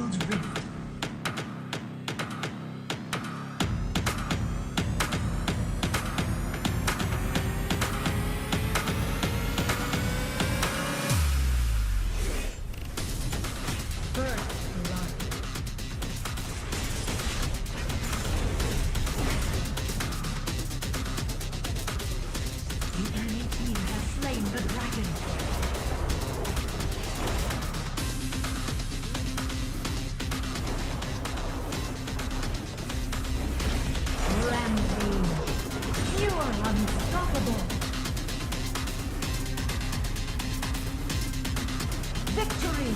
World Rift. First blood. The enemy team has slain the dragon. Rampage. You are unstoppable. Victory.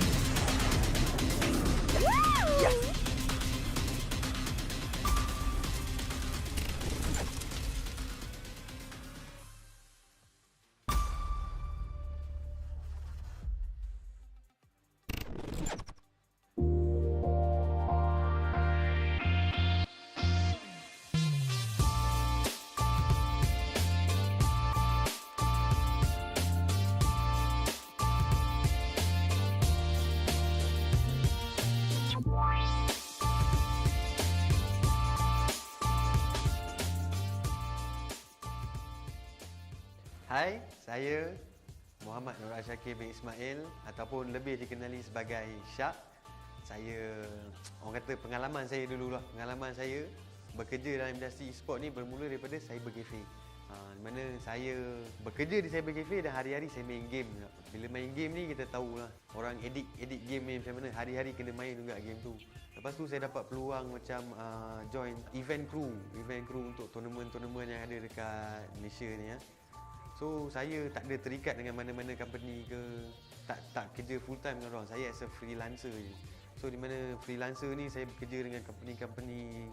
Hai, saya Muhammad Nur Syakir bin Ismail ataupun lebih dikenali sebagai Syak. Saya, orang kata pengalaman saya dululah. Pengalaman saya bekerja dalam industri e-sport ni bermula daripada cyber cafe. Di mana saya bekerja di cyber cafe dan hari-hari saya main game. Bila main game ni kita tahulah orang edit game ni macam mana, hari-hari kena main juga game tu. Lepas tu saya dapat peluang macam join event crew untuk tournament yang ada dekat Malaysia ni ya. So saya tak ada terikat dengan mana-mana company ke, tak kerja full time dengan orang. Saya as a freelancer je. So di mana freelancer ni saya bekerja dengan company-company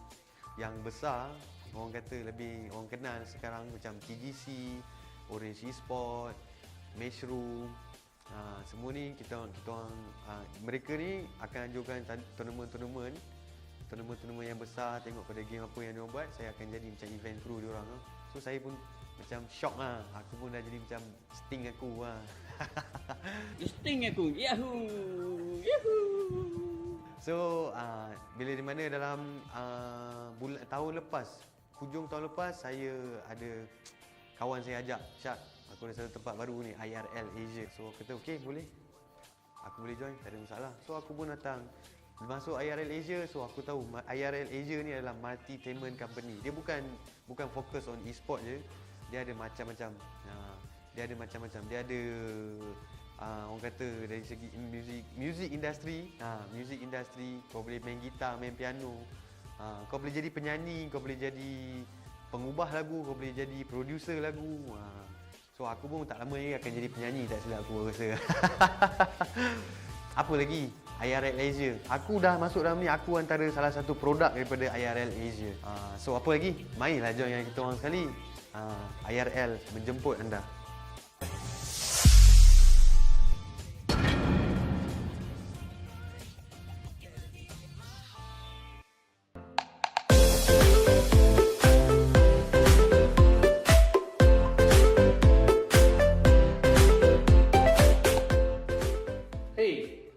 yang besar, orang kata lebih orang kenal sekarang macam TGC, Orange Esport, Mushroom. Semua ni kita orang mereka ni akan ajukan tournament yang besar, tengok pada game apa yang dia buat, saya akan jadi macam event crew dia orang. So saya pun macam shock lah. Aku pun dah jadi macam sting aku lah. You sting aku. Yahoo! Yahoo! So bila di mana dalam tahun lepas, hujung tahun lepas, saya ada kawan saya ajak, Syak, aku ada satu tempat baru ni, IRL Asia. So aku kata okey, boleh, aku boleh join, tak ada masalah. So aku pun datang masuk IRL Asia. So aku tahu IRL Asia ni adalah multi-tainment company. Dia bukan fokus on e-sport je. Dia ada macam-macam. Dia ada orang kata dari segi music industry. Music industry, kau boleh main gitar, main piano. Kau boleh jadi penyanyi, kau boleh jadi pengubah lagu, kau boleh jadi producer lagu. So aku pun tak lama lagi akan jadi penyanyi, tak silap aku rasa. Apa lagi? IRL Asia. Aku dah masuk dalam ni, aku antara salah satu produk daripada IRL Asia. So apa lagi? Mainlah join dengan kita orang sekali. IRL menjemput anda. Hey,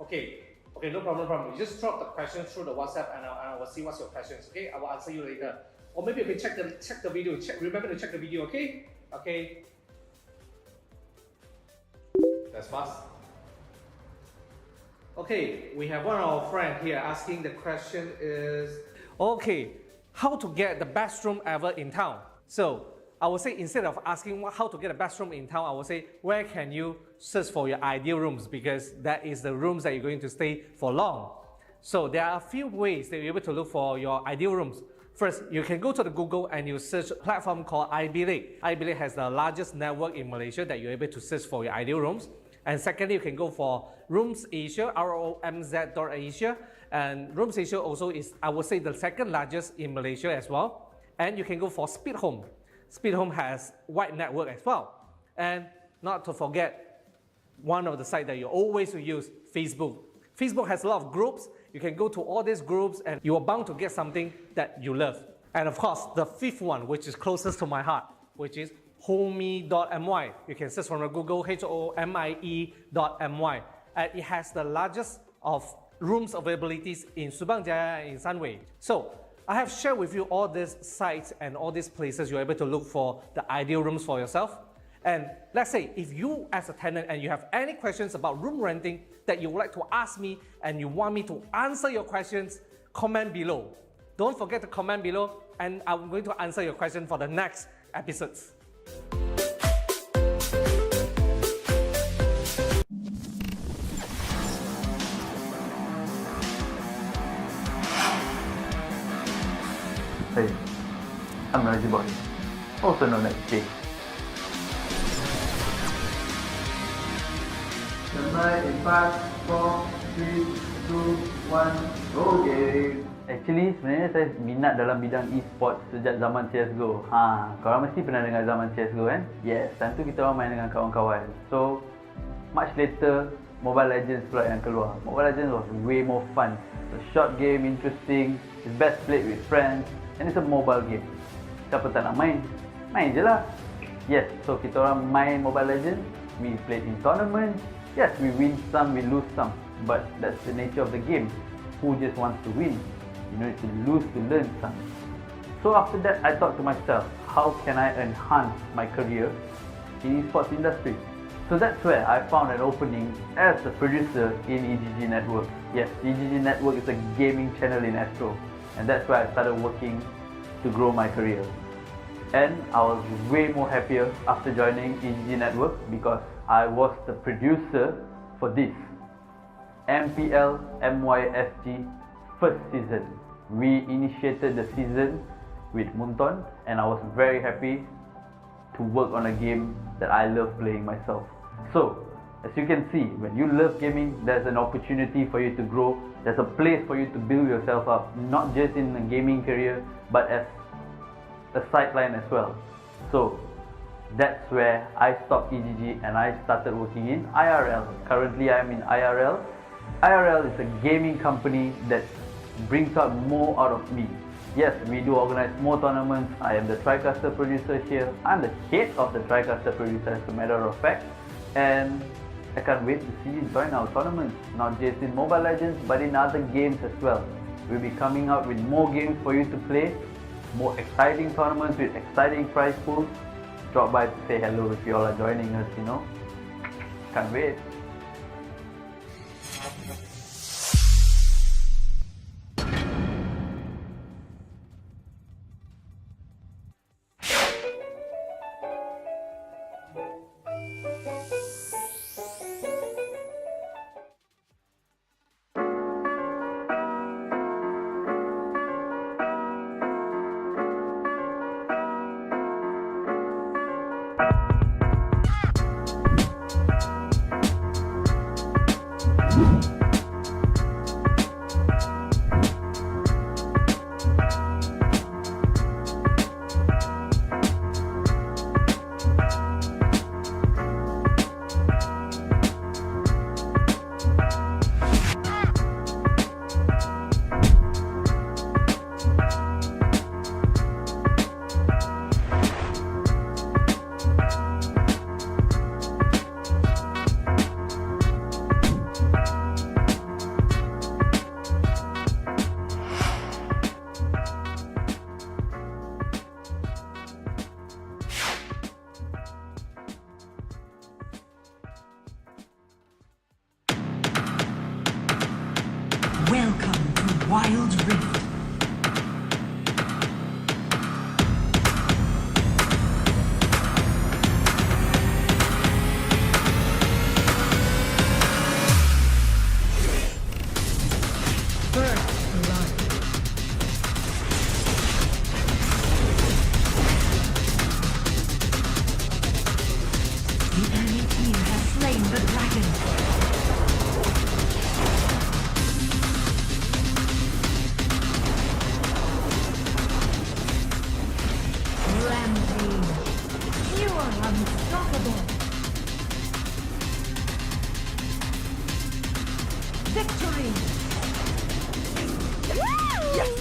okay, no problem. You just drop the questions through the WhatsApp and I will see what's your questions. Okay, I will answer you later. Or maybe you can check the video. Remember to check the video. Okay. Okay. That's fast. Okay, we have one of our friend here asking the question is, okay, how to get the best room ever in town? So I would say instead of asking how to get the best room in town, I would say where can you search for your ideal rooms, because that is the rooms that you're going to stay for long. So there are a few ways that you're able to look for your ideal rooms. First, you can go to the Google and you search a platform called iBilik. iBilik has the largest network in Malaysia that you're able to search for your ideal rooms. And secondly, you can go for Rooms Asia, ROMZ.Asia. And Rooms Asia also is, I would say, the second largest in Malaysia as well. And you can go for Speed Home. Speed Home has wide network as well. And not to forget, one of the sites that you always use, Facebook. Facebook has a lot of groups. You can go to all these groups and you are bound to get something that you love. And of course, the fifth one, which is closest to my heart, which is homie.my. You can search from Google, HOMIE.my. And it has the largest of rooms availabilities in Subang Jaya and in Sunway. So I have shared with you all these sites and all these places you're able to look for the ideal rooms for yourself. And let's say if you as a tenant and you have any questions about room renting that you would like to ask me and you want me to answer your questions, comment below. Don't forget to comment below and I'm going to answer your question for the next episodes. Hey, I'm Raji Boy, also known as Jay. Tonight in 5, 4, 3, 2, 1, okay. Actually, sebenarnya saya minat dalam bidang e-sports sejak zaman CSGO. Korang mesti pernah dengar zaman CSGO kan? Yes, time tu kita orang main dengan kawan-kawan. So, much later, Mobile Legends pula yang keluar. Mobile Legends was way more fun. It's a short game, interesting, it's best played with friends, and it's a mobile game. Siapa tak nak main? Main je lah. Yes, so kita orang main Mobile Legends, we played in tournaments. Yes, we win some, we lose some. But that's the nature of the game. Who just wants to win? You need to lose to learn some. So after that, I thought to myself, how can I enhance my career in esports industry? So that's where I found an opening as a producer in eGG Network. Yes, eGG Network is a gaming channel in Astro. And that's where I started working to grow my career. And I was way more happier after joining eGG Network because I was the producer for this MPL MYSG first season. We initiated the season with Munton and I was very happy to work on a game that I love playing myself. So, as you can see, when you love gaming, there's an opportunity for you to grow. There's a place for you to build yourself up, not just in a gaming career, but as a sideline as well. So, that's where I stopped eGG and I started working in IRL. Currently, I'm in IRL. IRL is a gaming company that brings out more out of me. Yes, we do organize more tournaments. I am the TriCaster producer here. I'm the head of the TriCaster producer as a matter of fact. And I can't wait to see you join our tournaments, not just in Mobile Legends, but in other games as well. We'll be coming out with more games for you to play, more exciting tournaments with exciting prize pools. Drop by to say hello if you all are joining us, you know. Can't wait. Welcome to Wild Rift. First blood. The enemy team has slain the dragon. Rampage. You are unstoppable. Victory. Yes.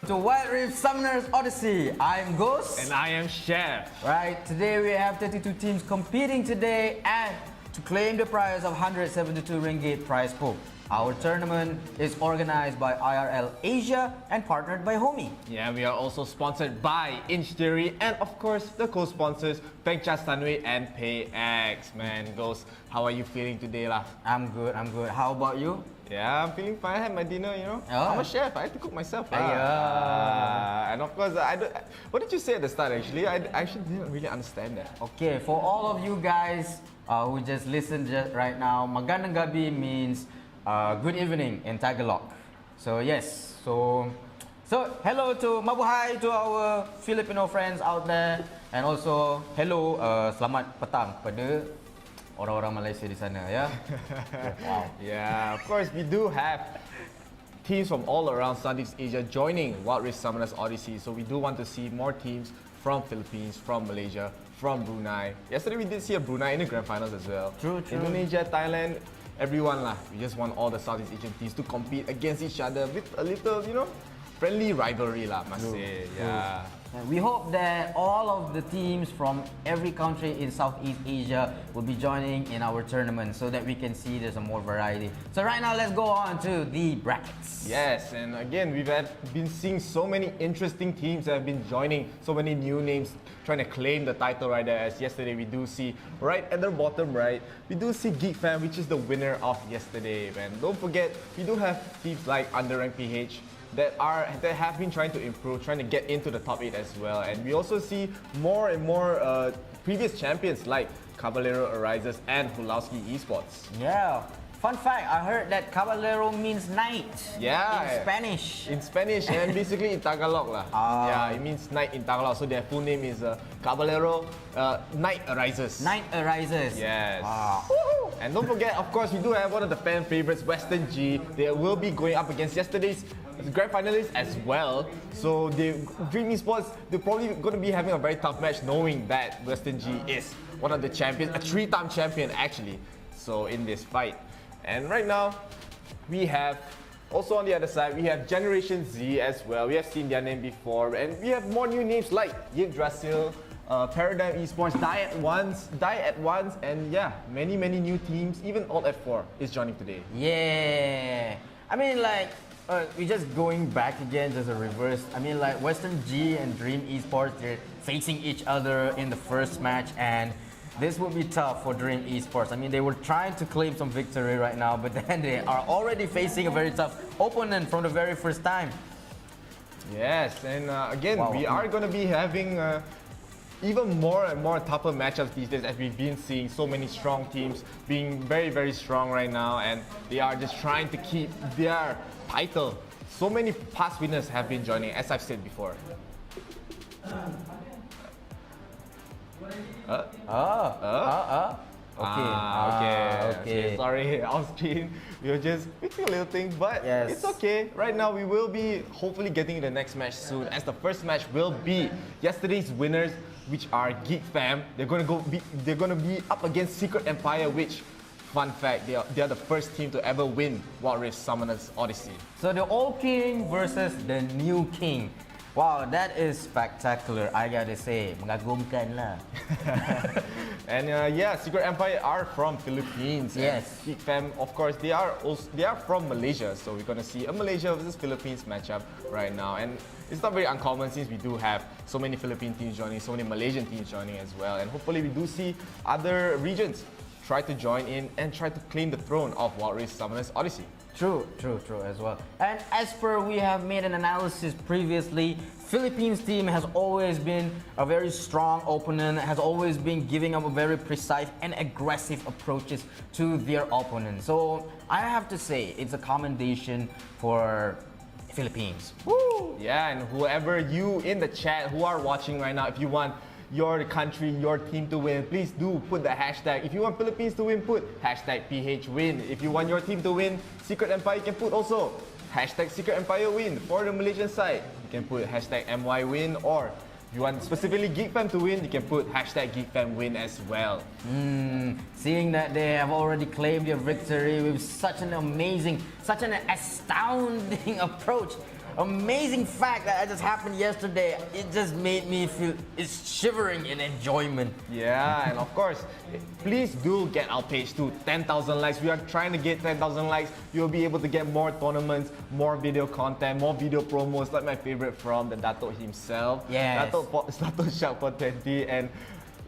To Wild Rift Summoners Odyssey. I'm Ghost. And I am Chef. Right, today we have 32 teams competing today and to claim the prize of 172 ringgit prize pool. Our tournament is organized by IRL Asia and partnered by Homie. Yeah, we are also sponsored by Inch Theory and of course the co-sponsors Pengcha Stanway and PayX. Man, Ghost, how are you feeling today lah? I'm good. How about you? Yeah, I'm feeling fine. I had my dinner, you know. Oh. I'm a chef. I had to cook myself. Yeah. And of course, what did you say at the start actually? I actually didn't really understand that. Okay, for all of you guys who just listened right now, Magandang Gabi means good evening in Tagalog. So yes, so hello to mabuhay to our Filipino friends out there, and also hello, selamat petang pada orang-orang Malaysia di sana, ya. Wow. Yeah, of course we do have teams from all around Southeast Asia joining Wild Rift Summoners Odyssey. So we do want to see more teams from Philippines, from Malaysia, from Brunei. Yesterday we did see a Brunei in the grand finals as well. True. Indonesia, Thailand, everyone lah. We just want all the Southeast Asian teams to compete against each other with a little, friendly rivalry lah, must say. Yeah. We hope that all of the teams from every country in Southeast Asia will be joining in our tournament so that we can see there's a more variety. So right now, let's go on to the brackets. Yes, and again, we've been seeing so many interesting teams that have been joining, so many new names trying to claim the title right there. As yesterday, we do see right at the bottom right, we do see Geek Fam, which is the winner of yesterday. And don't forget, we do have teams like Underranked PH, that have been trying to improve, trying to get into the top 8 as well. And we also see more and more previous champions like Caballero Arises and Hulowski Esports. Yeah. Fun fact, I heard that Caballero means knight. Yeah. In Spanish. In Spanish and basically in Tagalog lah. Yeah, it means knight in Tagalog. So their full name is Caballero Knight Arises. Knight Arises. Yes. Wow. And don't forget, of course, we do have one of the fan favorites, Western G. They will be going up against yesterday's grand finalists as well. So Dream Esports, they're probably going to be having a very tough match, knowing that Western G is one of the champions, a 3-time champion actually. So in this fight. And right now, we have, also on the other side, we have Generation Z as well. We have seen their name before. And we have more new names like Yggdrasil, Paradigm Esports, Die at Once, and yeah, many new teams. Even Alt F4 is joining today. Yeah. I mean, like, we're just going back again, just a reverse. I mean, like, Western G and Dream Esports, they're facing each other in the first match, and this will be tough for Dream Esports. I mean, they were trying to claim some victory right now, but then they are already facing a very tough opponent from the very first time. Yes, and again, Wow. we are going to be having even more and more tougher matchups these days, as we've been seeing so many strong teams being very strong right now, and they are just trying to keep their title. So many past winners have been joining, as I've said before. Okay. Sorry, off screen. We were just making a little thing, but Yes. it's okay. Right now, we will be hopefully getting the next match soon, as the first match will be yesterday's winners, which are Geek Fam. They're gonna be up against Secret Empire, which, fun fact, they are the first team to ever win Wild Rift Summoners Odyssey. So the old king versus the new king. Wow, that is spectacular, I gotta say. Mengagumkan lah. And yeah, Secret Empire are from Philippines. Yes. And Geek Fam, of course, they are from Malaysia. So we're gonna see a Malaysia versus Philippines matchup right now. And it's not very uncommon since we do have so many Philippine teams joining, so many Malaysian teams joining as well. And hopefully we do see other regions try to join in and try to claim the throne of Wild Rift Summoners Odyssey. True as well. And as per we have made an analysis previously, Philippines team has always been a very strong opponent, has always been giving up a very precise and aggressive approaches to their opponent. So I have to say, it's a commendation for Philippines. Woo! Yeah, and whoever you in the chat who are watching right now, if you want your country, your team to win, please do put the hashtag. If you want Philippines to win, put hashtag PHWin. If you want your team to win Secret Empire, you can put also hashtag Secret Empire win. For the Malaysian side, you can put hashtag MYWin or you want specifically GeekFam to win, you can put #GeekFamWin as well. Seeing that they have already claimed their victory with such an amazing, such an astounding approach. Amazing fact that just happened yesterday. It just made me feel it's shivering in enjoyment. Yeah, and of course, please do get our page to 10,000 likes. We are trying to get 10,000 likes. You'll be able to get more tournaments, more video content, more video promos, like my favorite from the Dato himself. Yes. Dato Shark for 20, and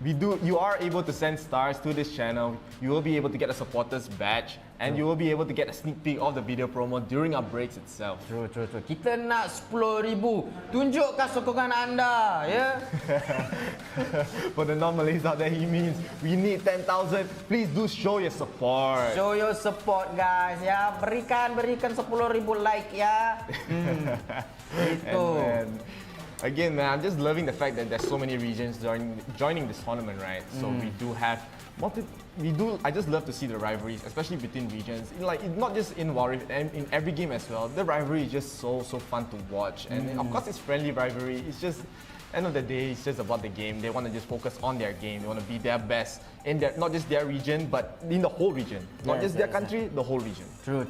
you are able to send stars to this channel. You will be able to get a supporters badge, and you will be able to get a sneak peek of the video promo during our breaks itself. True. Kita nak 10,000. Tunjukkan sokongan anda, ya. For the non-Malays out there, he means we need 10,000. Please do show your support. Show your support, guys, ya. Berikan 10,000 like, ya. Itu. Again, man, I'm just loving the fact that there's so many regions joining this tournament, right? So we do have I just love to see the rivalries, especially between regions. Not just in Warrior, and in every game as well. The rivalry is just so fun to watch, and of course it's friendly rivalry. It's just end of the day, it's just about the game. They want to just focus on their game. They want to be their best in not just their region, but in the whole region. Not just their country, the whole region. True.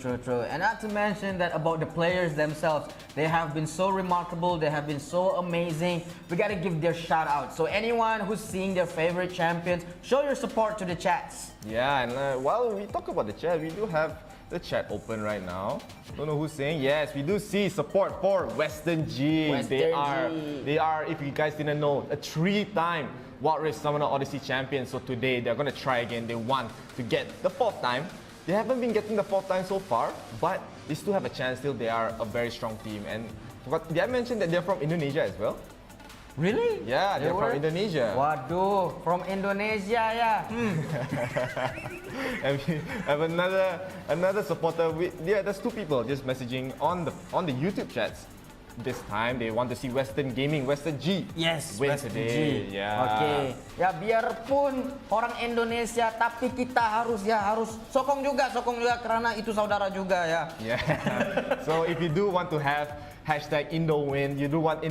And not to mention that about the players themselves, they have been so remarkable, they have been so amazing. We gotta give their shout out. So anyone who's seeing their favorite champions, show your support to the chats. Yeah, and while we talk about the chat, we do have the chat open right now. Don't know who's saying. Yes, we do see support for Western G. They are, if you guys didn't know, a 3-time Wild Rift Summoner Odyssey champion. So today they're gonna try again. They want to get the 4th time. They haven't been getting the 4th time so far, but they still have a chance. Still, they are a very strong team. And did I mention that they're from Indonesia as well? Really? Yeah, they're from Indonesia. Waduh, from Indonesia, ya. And we have another supporter. There's 2 people just messaging on the YouTube chats. This time they want to see Western Gaming, Western G. Yes, win Western today. G. Yeah. Okay. Ya biarpun orang Indonesia, tapi kita harus sokong juga karena itu saudara juga, ya. Yeah. So if you do want to have #IndoWin, you do want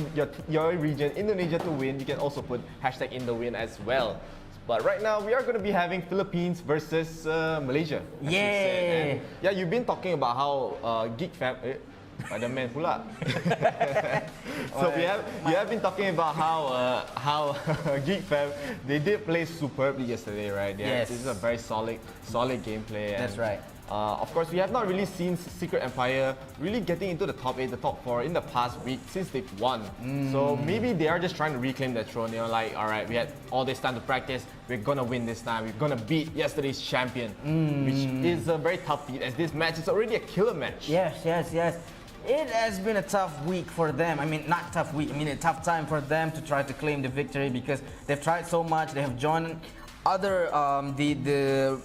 your region Indonesia to win, you can also put #IndoWin as well. But right now we are going to be having Philippines versus Malaysia. Yeah. Yeah, you've been talking about how GeekFam. Spider-Man pula. So you have been talking about how GeekFam, they did play superbly yesterday, right? Yes. This is a very solid gameplay. That's right. Of course, we have not really seen Secret Empire really getting into the top 8, the top 4 in the past week since they've won. So maybe they are just trying to reclaim their throne. They're like, all right, we had all this time to practice. We're gonna win this time. We're gonna beat yesterday's champion, which is a very tough feat, as this match is already a killer match. Yes. It has been a tough week for them. I mean, not tough week. I mean, a tough time for them to try to claim the victory because they've tried so much. They have joined other Other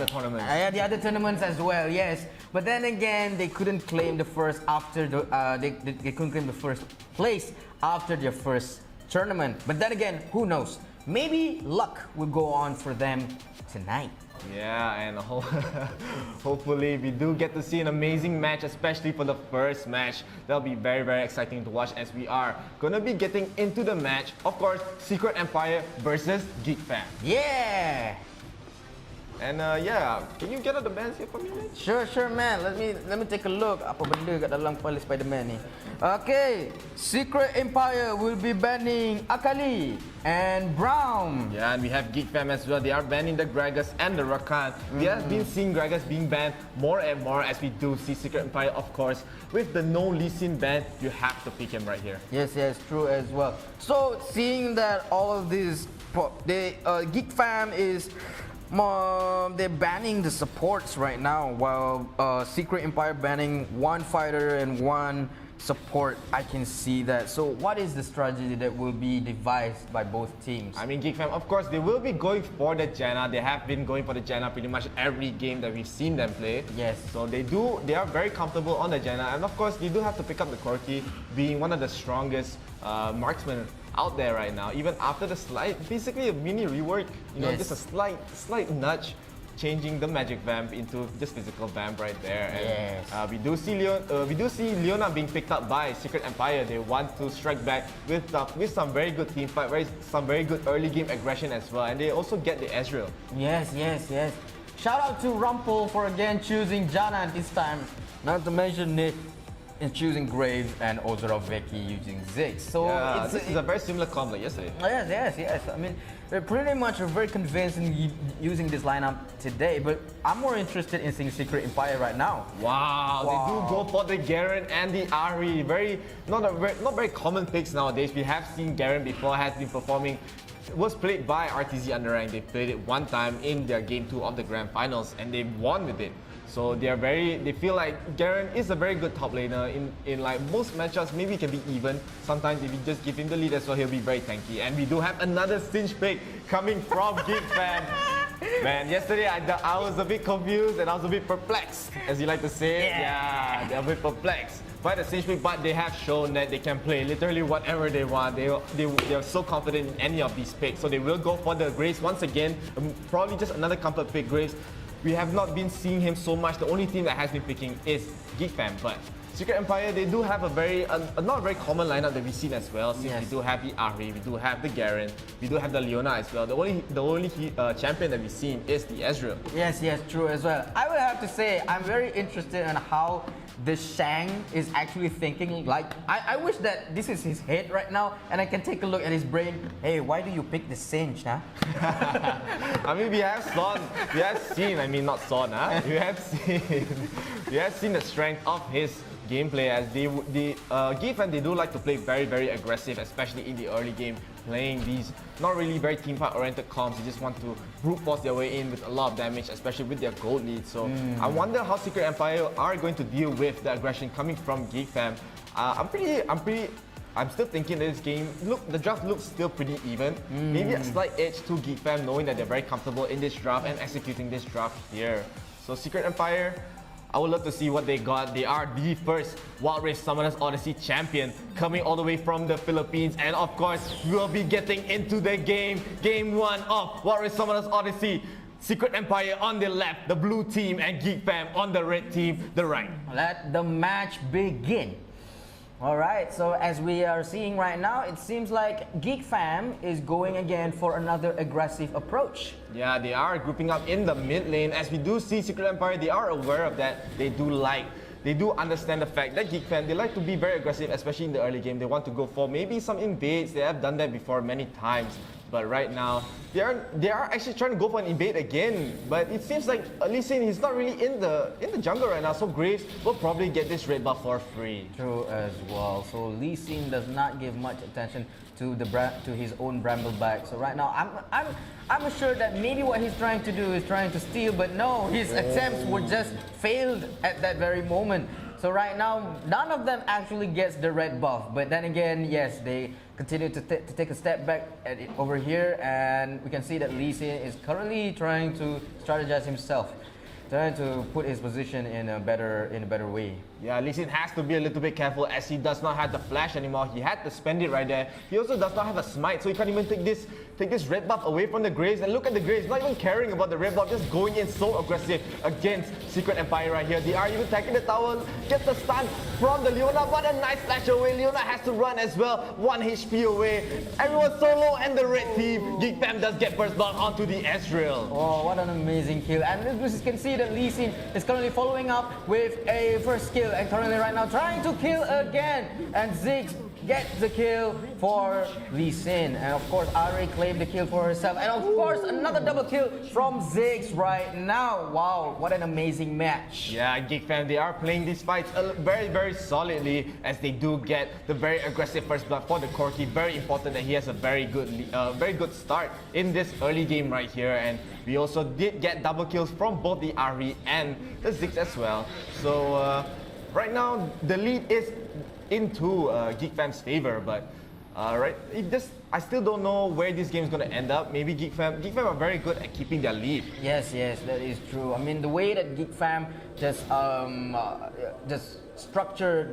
tournaments. The other tournaments as well. Yes, but then again, they couldn't claim the first after they couldn't claim the first place after their first tournament. But then again, who knows? Maybe luck will go on for them tonight. Yeah, and hopefully we do get to see an amazing match, especially for the first match. That'll be very, very exciting to watch as we are gonna be getting into the match. Of course, Secret Empire versus GeekFam. Yeah! And yeah, can you get out the bands here for me, man? Sure, man. Let me take a look. Apa benda kat dalam kepala Spider-Man ni? Okay, Secret Empire will be banning Akali and Brown. Yeah, and we have GeekFam as well. They are banning the Gragas and the Rakan. We have been seeing Gragas being banned more and more as we do see Secret Empire, of course. With the no Lee Sin ban, you have to pick him right here. Yes, true as well. So, seeing that all of these, GeekFam is they're banning the supports right now, while Secret Empire banning 1 fighter and 1 support. I can see that. So what is the strategy that will be devised by both teams? I mean, GeekFam, of course, they will be going for the Janna. They have been going for the Janna pretty much every game that we've seen them play. Yes. So they are very comfortable on the Janna. And of course, they do have to pick up the Corki, being one of the strongest marksmen out there right now. Even after the basically a mini rework, just a slight nudge changing the magic vamp into just physical vamp right there. And Yes. we do see Leona being picked up by Secret Empire. They want to strike back with some very good team fight, some very good early game aggression as well, and they also get the Ezreal. Yes. Shout out to Rumpel for again choosing Janna this time. Not to mention Nick in choosing Graves and Ozora Vicky using Ziggs. So This is a very similar combo like yesterday. Yes. I mean, we're pretty much very convinced in using this lineup today, but I'm more interested in seeing Secret Empire right now. Wow, they do go for the Garen and the Ahri. Not very common picks nowadays. We have seen Garen before, has been performing. Was played by RTZ Underrank. They played it one time in their game 2 of the Grand Finals and they won with it. So they feel like Garen is a very good top laner in like most matchups. Maybe it can be even. Sometimes if you just give him the lead as well, he'll be very tanky. And we do have another Cinch pick coming from GeekFam. Man, yesterday I was a bit confused and I was a bit perplexed, as you like to say. Yeah, they're a bit perplexed by the Cinch pick, but they have shown that they can play literally whatever they want. They are so confident in any of these picks. So they will go for the Graves once again. Probably just another comfort pick, Graves. We have not been seeing him so much. The only team that has been picking is GeekFam, but Secret Empire, they do have a not very common lineup that we've seen as well. Since we do have the Ahri, we do have the Garen, we do have the Leona as well. The only champion that we've seen is the Ezreal. Yes, true as well. I would have to say I'm very interested in how the Shang is actually thinking. Like, I wish that this is his head right now and I can take a look at his brain. Hey, why do you pick the Cinch, huh? I mean, we have seen, I mean not Son, huh? We have seen the strength of his gameplay as GeekFam, they do like to play very, very aggressive, especially in the early game, playing these not really very team fight oriented comps. They just want to brute force their way in with a lot of damage, especially with their gold lead. So I wonder how Secret Empire are going to deal with the aggression coming from GeekFam. I'm still thinking that this game, the draft looks still pretty even. Maybe a slight edge to GeekFam, knowing that they're very comfortable in this draft and executing this draft here. So Secret Empire, I would love to see what they got. They are the first Wild Rift Summoners Odyssey champion, coming all the way from the Philippines. And of course, we'll be getting into the game. Game 1 of Wild Rift Summoners Odyssey. Secret Empire on the left, the blue team, and GeekFam on the red team, the right. Let the match begin. Alright, so as we are seeing right now, it seems like GeekFam is going again for another aggressive approach. Yeah, they are grouping up in the mid lane. As we do see Secret Empire, they are aware of that. They do understand the fact that GeekFam, they like to be very aggressive, especially in the early game. They want to go for maybe some invades. They have done that before many times. But right now, they are actually trying to go for an invade again. But it seems like Lee Sin, he's not really in the jungle right now. So Graves will probably get this red buff for free. True as well. So Lee Sin does not give much attention to his own Brambleback. So right now, I'm sure that maybe what he's trying to do is trying to steal, but no, his attempts were just failed at that very moment. So right now, none of them actually gets the red buff. But then again, yes, they continue to take a step back over here, and we can see that Lee Sin is currently trying to strategize himself, trying to put his position in a better way. Yeah, Lee Sin has to be a little bit careful as he does not have the flash anymore. He had to spend it right there. He also does not have a smite, so he can't even take this red buff away from the Graves. And look at the Graves, not even caring about the red buff, just going in so aggressive against Secret Empire right here. They are even attacking the tower, gets the stun from the Leona, but a nice flash away. Leona has to run as well, 1 HP away. Everyone's so low, and the red team, GeekFam does get first blood onto the Ezreal. Oh, what an amazing kill. And as you can see that Lee Sin is currently following up with a first kill, and currently right now trying to kill again. And Ziggs gets the kill for Lee Sin. And of course, Ahri claimed the kill for herself. And of course, another double kill from Ziggs right now. Wow, what an amazing match. Yeah, GeekFam, they are playing these fights very, very solidly as they do get the very aggressive first blood for the Corki. Very important that he has a very good start in this early game right here. And we also did get double kills from both the Ahri and the Ziggs as well. So right now, the lead is into GeekFam's favor, but I still don't know where this game is going to end up. Maybe Geek Fam are very good at keeping their lead. Yes, that is true. I mean, the way that Geek Fam just structure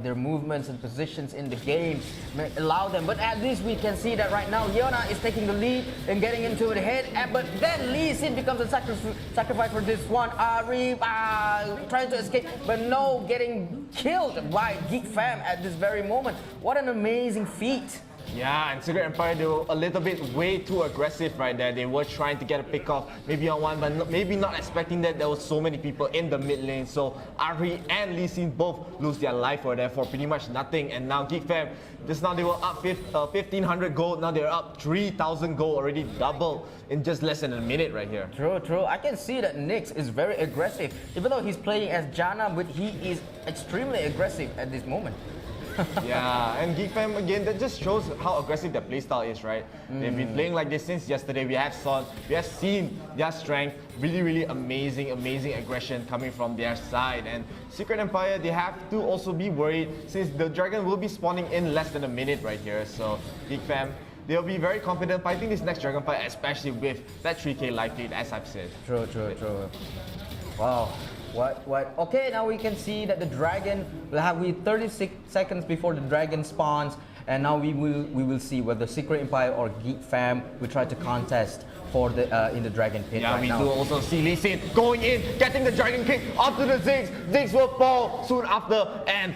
their movements and positions in the game may allow them. But at least we can see that right now, Leona is taking the lead and getting into the head. But then Lee Sin becomes a sacrifice for this one. Ari trying to escape, but no, getting killed by Geek Fam at this very moment. What an amazing feat. Yeah, and Secret Empire, they were a little bit way too aggressive right there. They were trying to get a pick off, maybe on one, but maybe not expecting that there was so many people in the mid lane. So Ari and Lee Sin both lose their life for there for pretty much nothing. And now Geek Fam, just now they were up 1,500 gold. Now they're up 3,000 gold, already double in just less than a minute right here. True. I can see that Nyx is very aggressive. Even though he's playing as Janna, but he is extremely aggressive at this moment. Yeah, and Geek Fam again, that just shows how aggressive their playstyle is, right? They've been playing like this since yesterday. We have seen their strength, really amazing aggression coming from their side. And Secret Empire, they have to also be worried since the dragon will be spawning in less than a minute right here. So Geek Fam, they'll be very confident fighting this next dragon fight, especially with that 3k life lead, as I've said. True. Wow. What? Okay, now we can see that the dragon will have 36 seconds before the dragon spawns, and now we will see whether Secret Empire or Geek Fam will try to contest for the in the dragon pit. Yeah, right we now. do also see Lee Sin going in, getting the dragon kick onto the Ziggs. Ziggs will fall soon after, and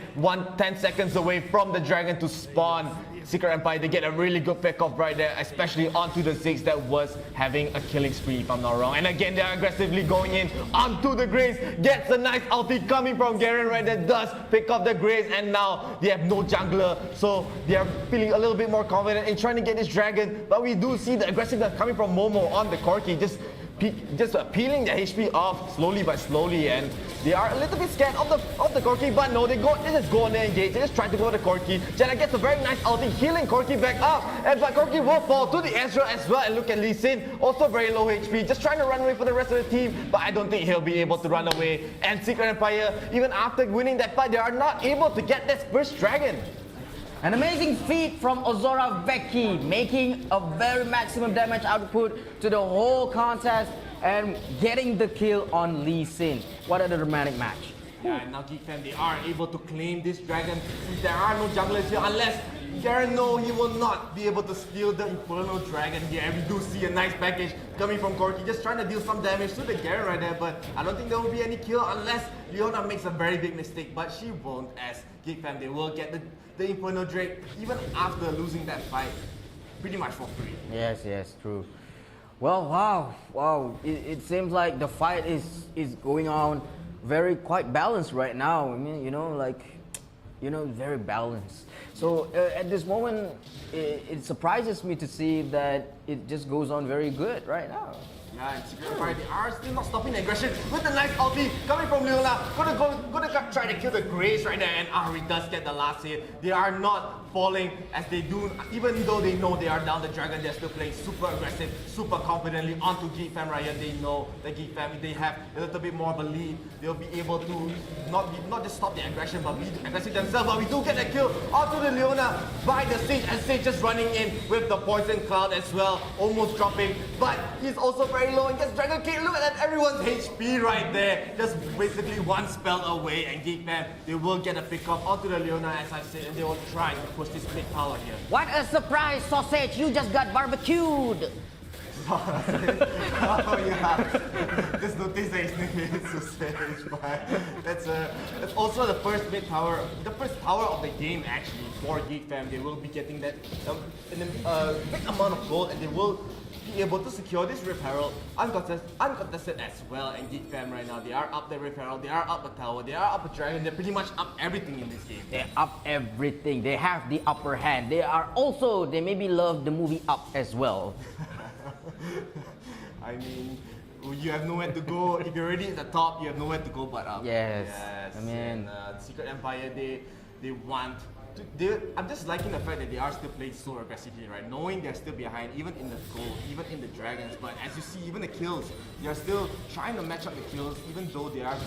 10 seconds away from the dragon to spawn. Secret Empire, they get a really good pick off right there, especially onto the Ziggs that was having a killing spree, if I'm not wrong. And again, they're aggressively going in onto the Graves. Gets a nice ulti coming from Garen right there, does pick up the Graves, and now they have no jungler, so they are feeling a little bit more confident in trying to get this dragon. But we do see the aggressiveness coming from Momo on the Corki, just peeling their HP off slowly but slowly, and they are a little bit scared of the Corki, but no, they just go on there engage. They just try to go to the Corki. Janna gets a very nice ulti, healing Corki back up, but Corki will fall to the Ezreal as well. And look at Lee Sin, also very low HP, just trying to run away for the rest of the team, but I don't think he'll be able to run away. And Secret Empire, even after winning that fight, they are not able to get this first dragon. An amazing feat from Ozora Vecchi, making a very maximum damage output to the whole contest and getting the kill on Lee Sin. What a dramatic match. Yeah, and now Geek Fam, they are able to claim this dragon since there are no junglers here, unless Garen knows he will not be able to steal the Inferno Dragon here. And we do see a nice package coming from Corki, just trying to deal some damage to the Garen right there, but I don't think there will be any kill unless Leona makes a very big mistake, but she won't, as Geek Fam, they will get the Inferno Drake even after losing that fight pretty much for free. Yes, true. Well, wow. It seems like the fight is going on quite balanced right now. I mean, very balanced. So at this moment, it surprises me to see that it just goes on very good right now. Yeah, and Secret Empire, they are still not stopping the aggression with the nice ulti coming from Leona. Gonna try to kill the Grace right there, and Ari does get the last hit. They are not falling as they do, even though they know they are down the dragon, they're still playing super aggressive, super confidently onto Geek Fam right here. They know that Geek Fam, if they have a little bit more of a lead, they'll be able to not just stop the aggression, but be aggressive themselves. But we do get a kill onto the Leona by the Sage, and Sage just running in with the Poison Cloud as well, almost dropping, but he's also very low and gets Dragon Kick. Look at that, everyone's HP right there. Just basically one spell away, and Geek Fam, they will get a pick up onto the Leona, as I said, and they will try to push this big power here. What a surprise, Sausage! You just got barbecued! Oh yeah, just noticed that his name is Sausage, but that's also the first mid tower, the first tower of the game actually for Geek Fam. They will be getting that big amount of gold, and they will be able to secure this Rift Herald uncontested as well. And Geek Fam right now, they are up the Rift Herald, they are up the tower, they are up a dragon, they're pretty much up everything in this game. They're up everything. They have the upper hand. They maybe love the movie Up as well. I mean, you have nowhere to go. If you're already at the top, you have nowhere to go but up. Yes. Yes. I mean, and, Secret Empire, they want I'm just liking the fact that they are still playing so aggressively, right? Knowing they're still behind, even in the gold, even in the dragons. But as you see, even the kills, they are still trying to match up the kills, even though they are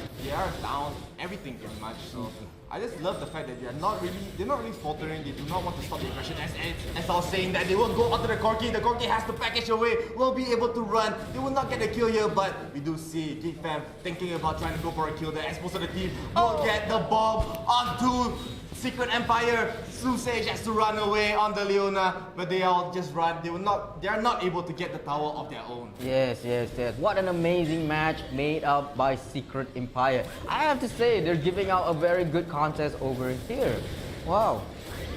down everything pretty much. So I just love the fact that they're not really faltering. They do not want to stop the aggression. As I was saying, that they will go onto the Corki. The Corki has to package away. Will be able to run. They will not get a kill here, but we do see Geek Fam thinking about trying to go for a kill there. As most of the team will get the bomb onto Secret Empire. Susage has to run away on the Leona, but they all just run. They are not able to get the tower of their own. Yes. What an amazing match made up by Secret Empire. I have to say, they're giving out a very good contest over here. Wow.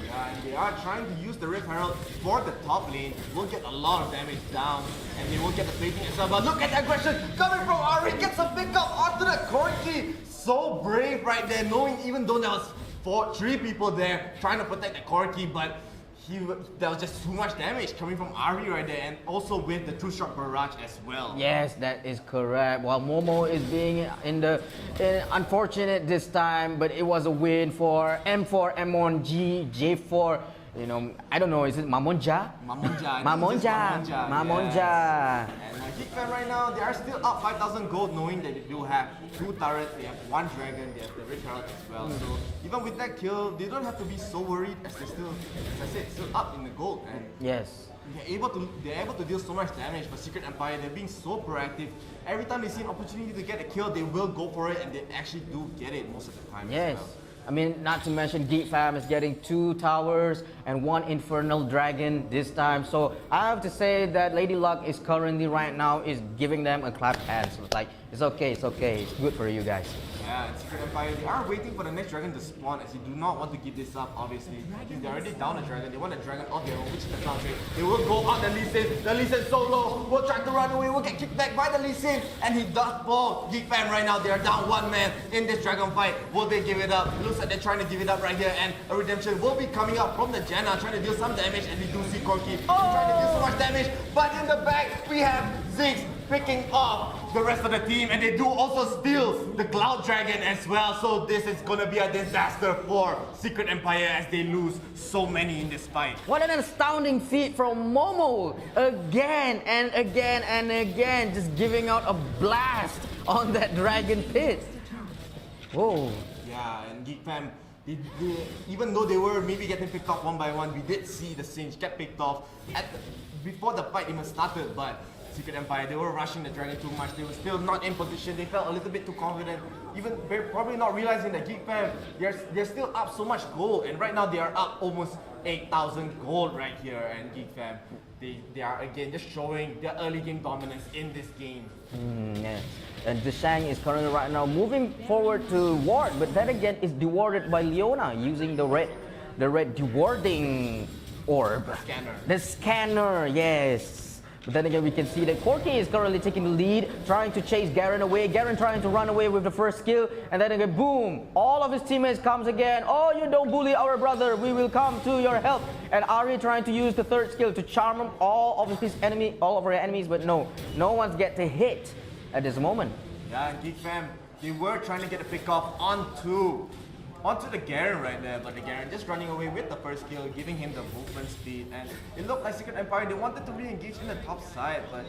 Yeah, and they are trying to use the Rift Herald for the top lane. Will get a lot of damage down, and they will get the plating as well. But look at the aggression coming from Ari. Gets a pickup onto the Corki. So brave right there, knowing even though there was 3 people there trying to protect the Corki, but there was just too much damage coming from Ari right there, and also with the 2-shot barrage as well. Yes, that is correct. While Momo is being unfortunate this time, but it was a win for M4, M1G, J4. You know, I don't know, is it Mamonja? Mamonja. Mamonja. Yes. And Geek Fam right now, they are still up 5,000 gold, knowing that they do have 2 turrets, they have 1 dragon, they have the Rift Herald as well. So even with that kill, they don't have to be so worried, as they're still, as I said, still up in the gold. And yes. they're able to deal so much damage. For Secret Empire, they're being so proactive. Every time they see an opportunity to get a kill, they will go for it, and they actually do get it most of the time. Yes. As well. I mean, not to mention Geek Fam is getting 2 towers and 1 Infernal Dragon this time. So I have to say that Lady Luck is currently right now is giving them a clap hand. So it's like, it's okay, it's good for you guys. Yeah, and Secret Empire, they are waiting for the next dragon to spawn, as you do not want to give this up, obviously. Since they're already down a dragon, they want a dragon of their own, which is the Cloud Trade. They will go on the Lee Sin. The Lee Sin solo will try to run away, will get kicked back by the Lee Sin, and he does fall. Geek Fam right now, they are down 1 man in this dragon fight. Will they give it up? It looks like they're trying to give it up right here, and a redemption will be coming up from the Janna, trying to deal some damage, and we do see Corki trying to deal so much damage. But in the back, we have Ziggs picking off the rest of the team, and they do also steal the Cloud Dragon as well. So this is gonna be a disaster for Secret Empire as they lose so many in this fight. What an astounding feat from Momo! Again and again and again, just giving out a blast on that Dragon Pit. Whoa. Yeah, and Geek Fam, even though they were maybe getting picked off 1 by 1, we did see the Singe get picked off before the fight even started, but Secret Empire, they were rushing the dragon too much. They were still not in position. They felt a little bit too confident. Even they're probably not realizing that Geek Fam, they're still up so much gold, and right now they are up almost 8,000 gold right here. And Geek Fam, they are again just showing their early game dominance in this game. Yeah. And Deshang is currently right now moving forward to ward, but then again is dewarded by Leona using the red dewarding orb. The scanner, yes. But then again, we can see that Corki is currently taking the lead, trying to chase Garen away. Garen trying to run away with the first skill, and then again, boom! All of his teammates comes again. Oh, you don't bully our brother. We will come to your help. And Ari trying to use the 3rd skill to charm all of our enemies, but no one's get to hit at this moment. Yeah, and Geek Fam, they were trying to get a pick off onto the Garen right there, but the Garen just running away with the first kill, giving him the movement speed, and it looked like Secret Empire, they wanted to re-engage in the top side, but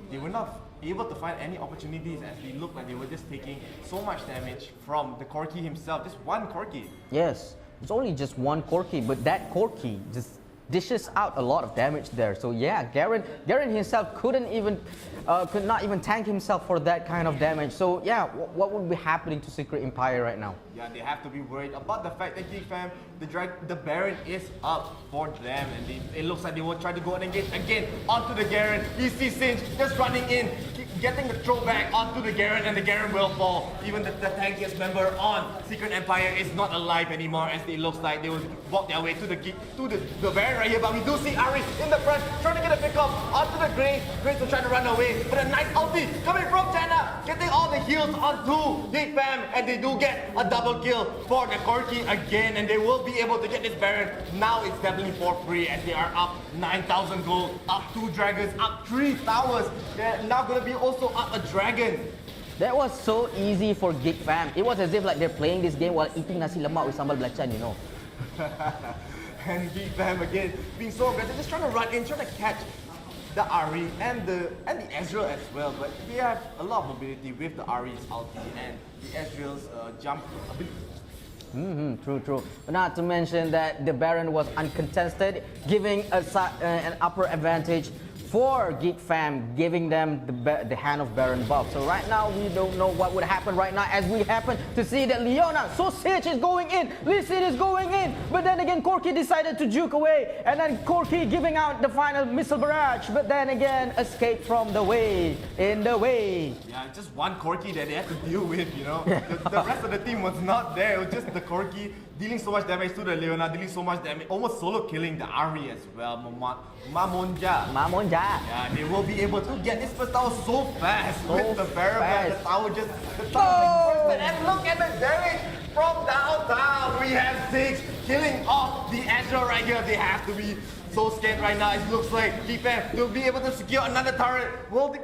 they were not able to find any opportunities, as they looked like they were just taking so much damage from the Corki himself, just 1 Corki. Yes, it's only just 1 Corki, but that Corki just dishes out a lot of damage there. So yeah, Garen himself could not even tank himself for that kind of damage. So yeah, what would be happening to Secret Empire right now? Yeah, they have to be worried about the fact that Geek Fam, the Baron is up for them, and it looks like they will try to go and engage again onto the Garen. You see Singe just running in, getting the throwback onto the Garen, and the Garen will fall. Even the tankiest member on Secret Empire is not alive anymore, as it looks like they will walk their way to the Baron right here. But we do see Ari in the front, trying to get a pick up onto the Grace. Grace will try to run away, but a nice ulti coming from Janna, getting all the heals onto Geek Fam, and they do get a double kill for the Corki again, and they will be able to get this Baron. Now it's definitely for free, as they are up 9,000 gold, up 2 dragons, up 3 towers. They're now going to be also up a dragon. That was so easy for Geek Fam. It was as if like they're playing this game while eating nasi lemak with sambal belacan, you know. And Geek Fam again being so aggressive, just trying to run in, trying to catch the Ari and the Ezreal as well. But they have a lot of mobility with the Ari's ulti and the Ezreal's jump ability. True. But not to mention that the Baron was uncontested, giving an upper advantage for Geek Fam, giving them the hand of Baron buff. So right now we don't know what would happen right now, as we happen to see that Leona, Sausage is going in, Lee Sin is going in, but then again Corki decided to juke away, and then Corki giving out the final missile barrage, but then again escaped from the way, in the way. Yeah, just one Corki that they had to deal with, you know. The rest of the team was not there. It was just the Corki dealing so much damage to the Leona, dealing so much damage, almost solo killing the Ari as well. Mamonja. Yeah, they will be able to get this first tower so fast with the Baron. The tower and look at the damage from downtown. We have 6 killing off the Ezreal right here. They have to be so scared right now. It looks like Geek Fam will be able to secure another turret. Will they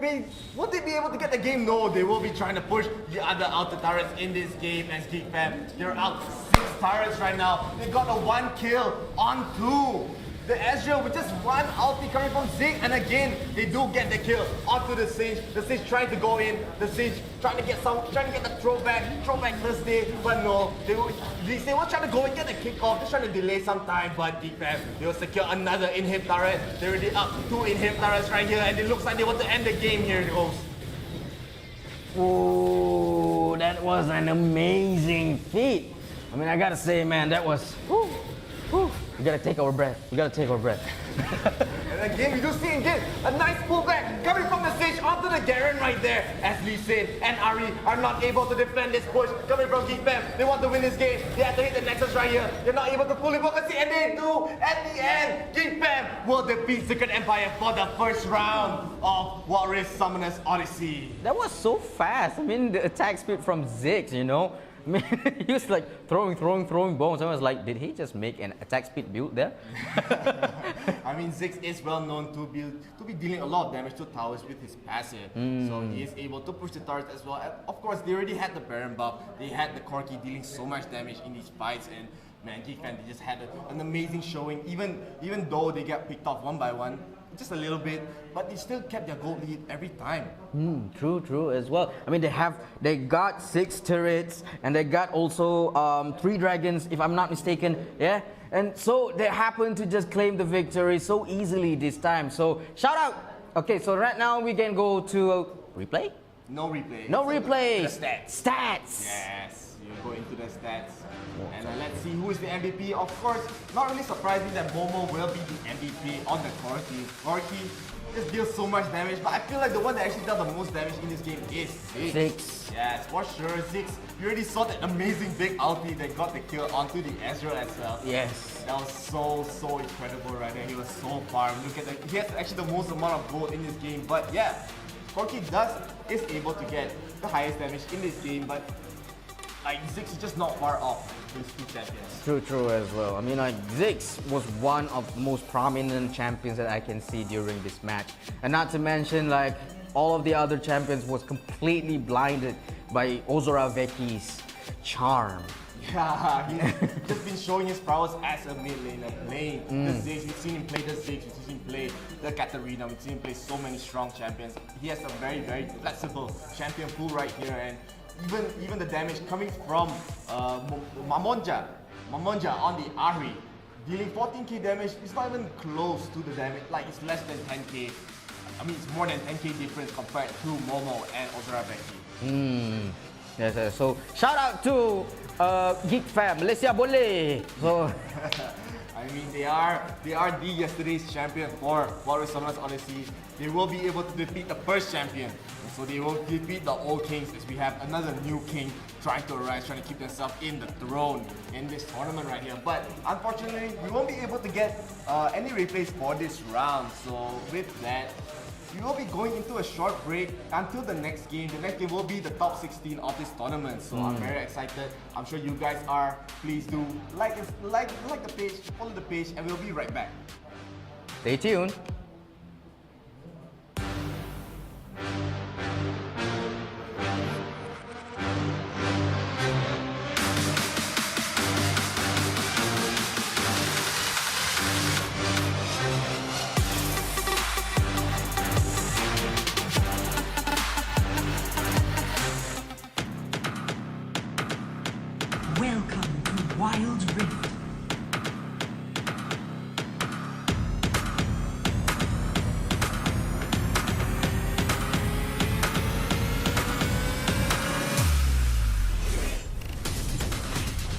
be able to get the game? No, they will be trying to push the other outer turrets in this game as Geek Fam. They're out 6 turrets right now. They got a 1 kill on 2. The Ezreal with just 1 ulti coming from Ziggs, and again they do get the kill onto the Sage. The Sage trying to go in, the Sage trying to get the throwback Thursday, but no, they were trying to go and get the kickoff, just trying to delay some time, but Geek Fam, they will secure another inhib turret. They're already up 2 inhib turrets right here, and it looks like they want to end the game here, host. Oh, that was an amazing feat. I mean, I gotta say, man, that was. We gotta take our breath. And again, we do see again a nice pullback coming from the Sage onto the Garen right there, as Lee Sin and Ari are not able to defend this push coming from Geek Fam. They want to win this game. They have to hit the Nexus right here. They're not able to fully focus it, and they do at the end. Geek Fam will defeat Secret Empire for the first round of Walrus Summoners Odyssey. That was so fast. I mean, the attack speed from Ziggs, you know. I mean, he was like throwing bombs. I was like, did he just make an attack speed build there? I mean, Ziggs is well known to be dealing a lot of damage to towers with his passive. So he is able to push the turrets as well. And of course, they already had the Baron buff. They had the Corki dealing so much damage in these fights. And man, Geek Fam, they just had an amazing showing. Even though they got picked off one by one, just a little bit, but they still kept their gold lead every time. True as well. I mean, they got 6 turrets, and they got also 3 dragons, if I'm not mistaken. Yeah, and so they happened to just claim the victory so easily this time. So shout out. Okay, so right now we can go to replay. No replay. No replay. The stats. Yes, you go into the stats. And let's see who is the MVP. Of course, not really surprising that Momo will be the MVP on the Corki. Corki just deals so much damage, but I feel like the one that actually does the most damage in this game is Ziggs. Yes, for sure, Ziggs. You already saw that amazing big ulti that got the kill onto the Ezreal as well. Yes. That was so incredible right there. He was so farmed. Look at that. He has actually the most amount of gold in this game. But yeah, Corki is able to get the highest damage in this game, but like Ziggs is just not far off these 2 champions. True as well. I mean, like Ziggs was one of the most prominent champions that I can see during this match, and not to mention like all of the other champions was completely blinded by Ozora Veki's charm. Yeah, he's just been showing his prowess as a mid laner, playing the Ziggs. We've seen him play the Ziggs, we've seen him play the Katarina, we've seen him play so many strong champions. He has a very flexible champion pool right here, and even the damage coming from Mamonja on the Ari, dealing 14k damage. It's not even close to the damage, like it's less than 10k. I mean, it's more than 10k difference compared to Momo and Ozora Veki. Yes. So shout out to Geek Fam, Malaysia boleh. So I mean, they are the yesterday's champion for Walrus Summoners Odyssey. They will be able to defeat the first champion. So they will defeat the old kings, as we have another new king trying to arise, trying to keep themselves in the throne in this tournament right here. But unfortunately, we won't be able to get any replays for this round. So with that, we will be going into a short break until the next game. The next game will be the top 16 of this tournament. So I'm very excited. I'm sure you guys are. Please do like the page, follow the page, and we'll be right back. stay tuned. Welcome to Wild Rift.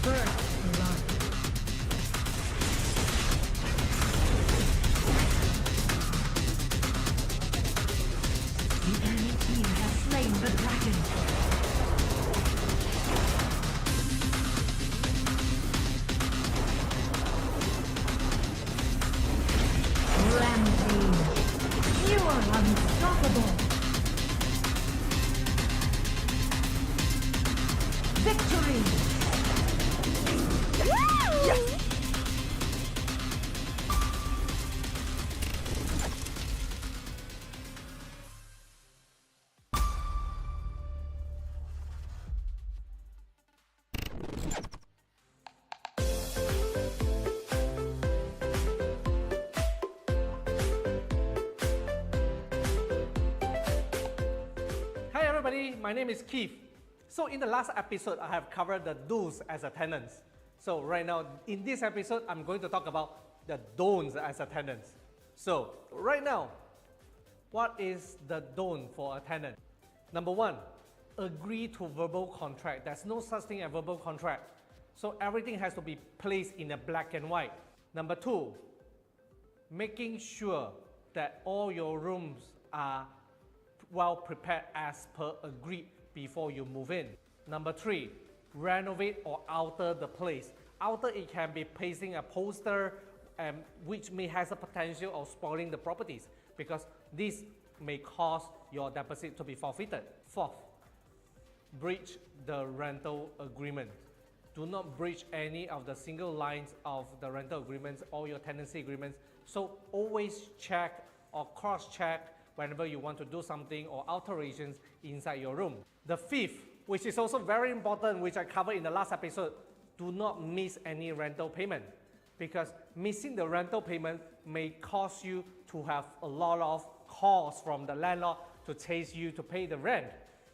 First blood. The enemy team has slain the dragon. Rampage. You are unstoppable. Victory. Hi everybody, my name is Keith. So in the last episode, I have covered the do's as a tenant. So right now, in this episode, I'm going to talk about the don'ts as a tenant. So right now, what is the don't for a tenant? Number one, agree to verbal contract. There's no such thing as verbal contract. So everything has to be placed in a black and white. Number two, making sure that all your rooms are well prepared as per agreed before you move in. Number three, renovate or alter the place. Alter, it can be pasting a poster which may has a potential of spoiling the properties because this may cause your deposit to be forfeited. Fourth, breach the rental agreement. Do not breach any of the single lines of the rental agreements or your tenancy agreements. So always check or cross-check whenever you want to do something or alterations inside your room. The fifth, which is also very important, which I covered in the last episode, do not miss any rental payment because missing the rental payment may cause you to have a lot of calls from the landlord to chase you to pay the rent,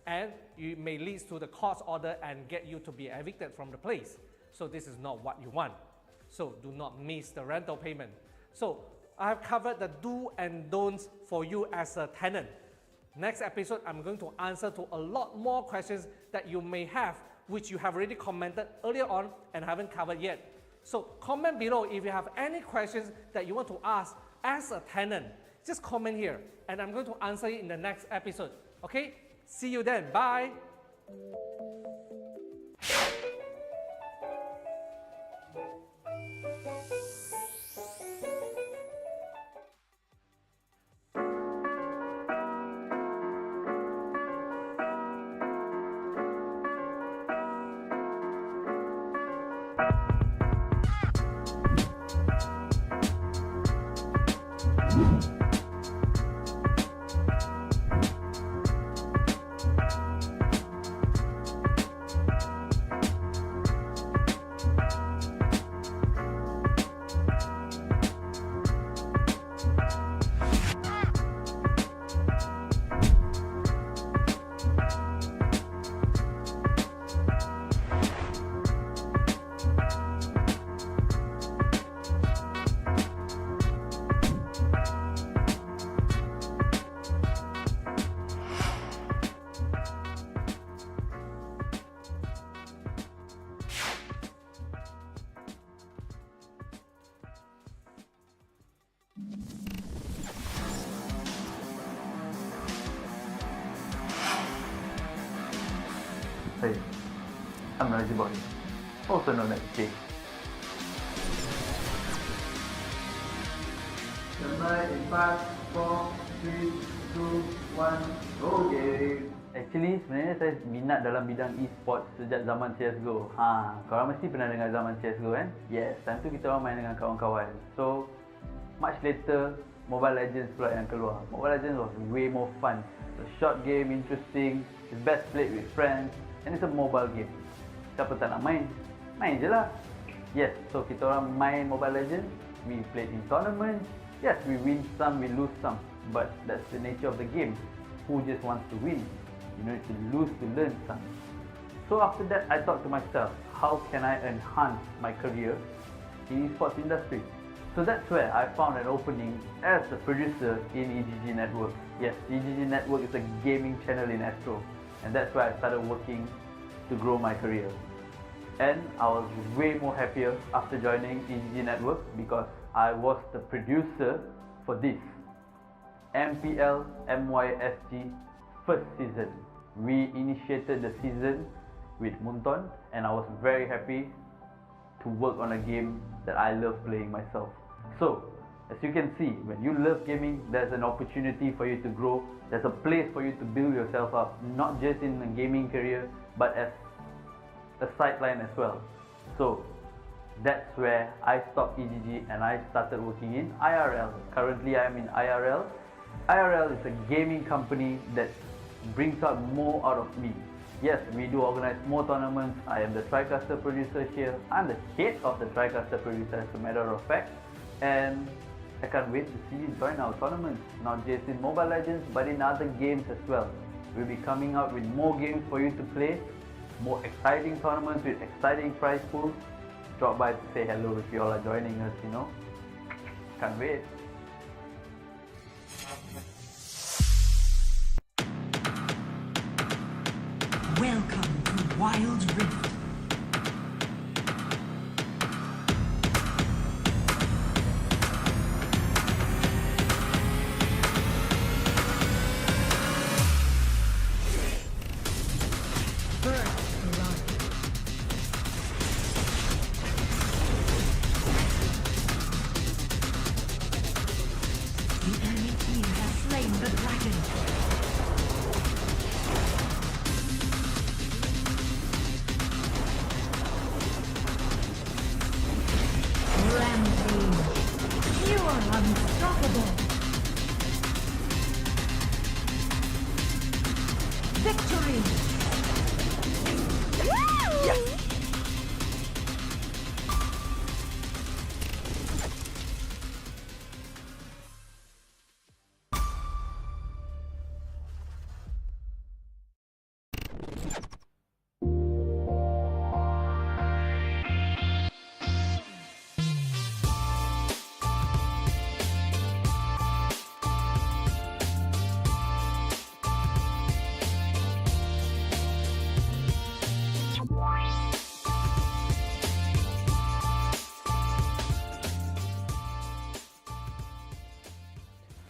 and it may lead to the court order and get you to be evicted from the place. So this is not what you want. So do not miss the rental payment. So I have covered the do and don'ts for you as a tenant. Next episode, I'm going to answer to a lot more questions that you may have, which you have already commented earlier on and haven't covered yet. So comment below if you have any questions that you want to ask as a tenant. Just comment here and I'm going to answer it in the next episode. Okay? See you then. Bye. Hey, I'm Noisy Boy, also known as Jay. Tonight in 5, 4, 3, 2, 1, go game! Actually, sebenarnya saya minat dalam bidang esports sejak zaman CSGO. Korang mesti pernah dengar zaman CSGO kan? Yes, time tu kita orang main dengan kawan-kawan. So, much later, Mobile Legends pula yang keluar. Mobile Legends was way more fun. It's a short game, interesting, it's best played with friends, and it's a mobile game. Siapa tak nak main? Main je lah. Yes, so kita orang main Mobile Legends, we played in tournaments. Yes, we win some, we lose some, but that's the nature of the game. Who just wants to win? You need to lose to learn some. So after that, I thought to myself, how can I enhance my career in esports industry. So that's where I found an opening as a producer in eGG Network. Yes, eGG Network is a gaming channel in Astro, and that's where I started working to grow my career. And I was way more happier after joining eGG Network because I was the producer for this MPL MYSG first season. We initiated the season with Munton, and I was very happy to work on a game that I love playing myself. So, as you can see, when you love gaming, there's an opportunity for you to grow. There's a place for you to build yourself up, not just in a gaming career, but as a sideline as well. So, that's where I stopped EGG and I started working in IRL. Currently, I am in IRL. IRL is a gaming company that brings out more out of me. Yes, we do organize more tournaments. I am the TriCaster producer here. I'm the head of the TriCaster producer, as a matter of fact. And I can't wait to see you join our tournaments, not just in Mobile Legends, but in other games as well. We'll be coming out with more games for you to play, more exciting tournaments with exciting prize pools. Drop by to say hello if you all are joining us, you know. Can't wait. Welcome to Wild Rift. First blood. The enemy team has slain the dragon. Rampage. You are unstoppable. Victory.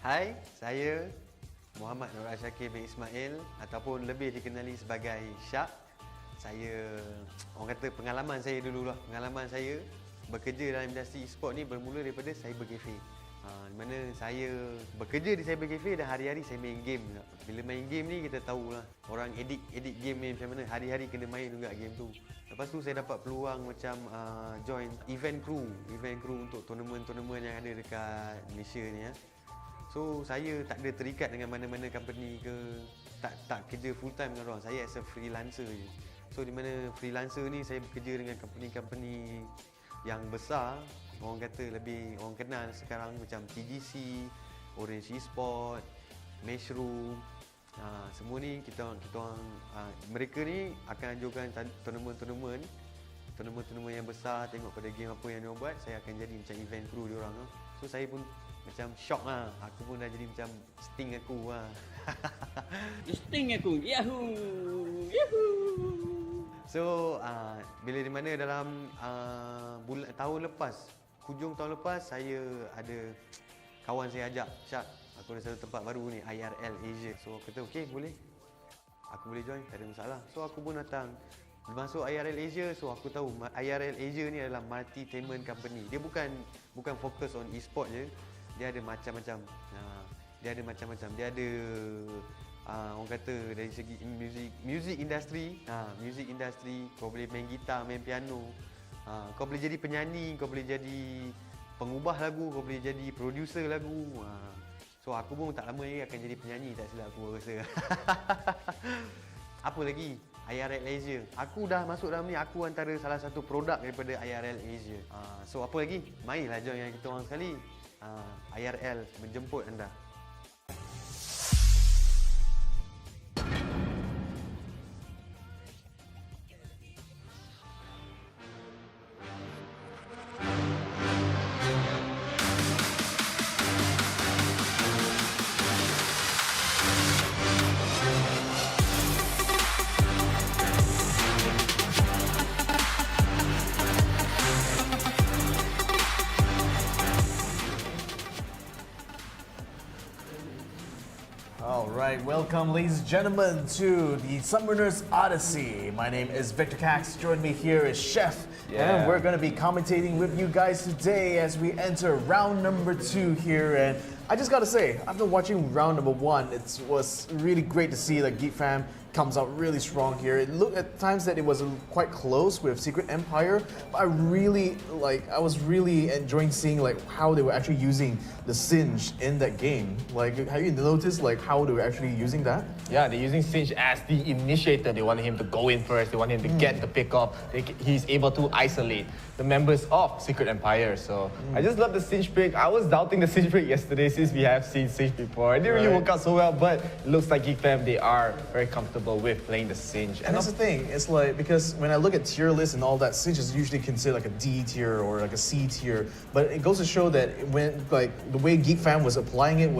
Hai, saya Muhammad Nur Syakir bin Ismail ataupun lebih dikenali sebagai Syak. Saya, orang kata pengalaman saya dululah. Pengalaman saya bekerja dalam industri e-sport ni bermula daripada cyber cafe. Di mana saya bekerja di cyber cafe dan hari-hari saya main game juga. Bila main game ni kita tahulah orang edit game ni macam mana, hari-hari kena main juga game tu. Lepas tu saya dapat peluang macam join event crew untuk tournament-tournament yang ada dekat Malaysia ni ya. So saya tak ada terikat dengan mana-mana company ke, tak kerja full time dengan orang. Saya as a freelancer je. So di mana freelancer ni saya bekerja dengan company-company yang besar, orang kata lebih orang kenal sekarang macam TGC, Orange Esport, Mushroom. Semua ni kita orang mereka ni akan anjurkan tournament yang besar, tengok pada game apa yang dia buat, saya akan jadi macam event crew dia orang. So saya pun macam shock lah. Aku pun dah jadi macam sting aku lah. Sting aku. Yahoo! Yahoo! So, bila di mana dalam tahun lepas, hujung tahun lepas, saya ada kawan saya ajak, Syak, aku ada satu tempat baru ni, IRL Asia. So, aku kata, okay, boleh. Aku boleh join, tak ada masalah. So, aku pun datang. Masuk IRL Asia, so aku tahu IRL Asia ni adalah multi-tainment company. Dia bukan fokus on e-sport je. Dia ada macam-macam. Dia ada orang kata dari segi music industry. Music industry, kau boleh main gitar, main piano. Kau boleh jadi penyanyi, kau boleh jadi pengubah lagu, kau boleh jadi producer lagu. So aku pun tak lama lagi akan jadi penyanyi, tak silap aku rasa. Apa lagi? IRL Asia. Aku dah masuk dalam ni, aku antara salah satu produk daripada IRL Asia. So apa lagi? Mainlah join dengan kita orang sekali. IRL menjemput anda. right, welcome ladies and gentlemen to the Summoners Odyssey. My name is VictorKaxx. Join me here is Chef, and we're going to be commentating with you guys today as we enter round number 2 here. And I just got to say, after watching round number 1, it was really great to see that Geek Fam comes out really strong here. It looked at times that it was quite close with Secret Empire, but I was really enjoying seeing how they were actually using the Singe in that game. Have you noticed how they were actually using that? Yeah, they're using Singe as the initiator. They want him to go in first. They want him to get the pick off. He's able to isolate the members of Secret Empire. So I just love the Singe pick. I was doubting the Singe pick yesterday since we have seen Singe before. It didn't really work out so well, but it looks like Geek Fam, they are very comfortable with playing the Singe. And that's the thing, it's because when I look at tier lists and all that, Singe is usually considered like a D tier or like a C tier, but it goes to show that when the way Geek Fam was applying it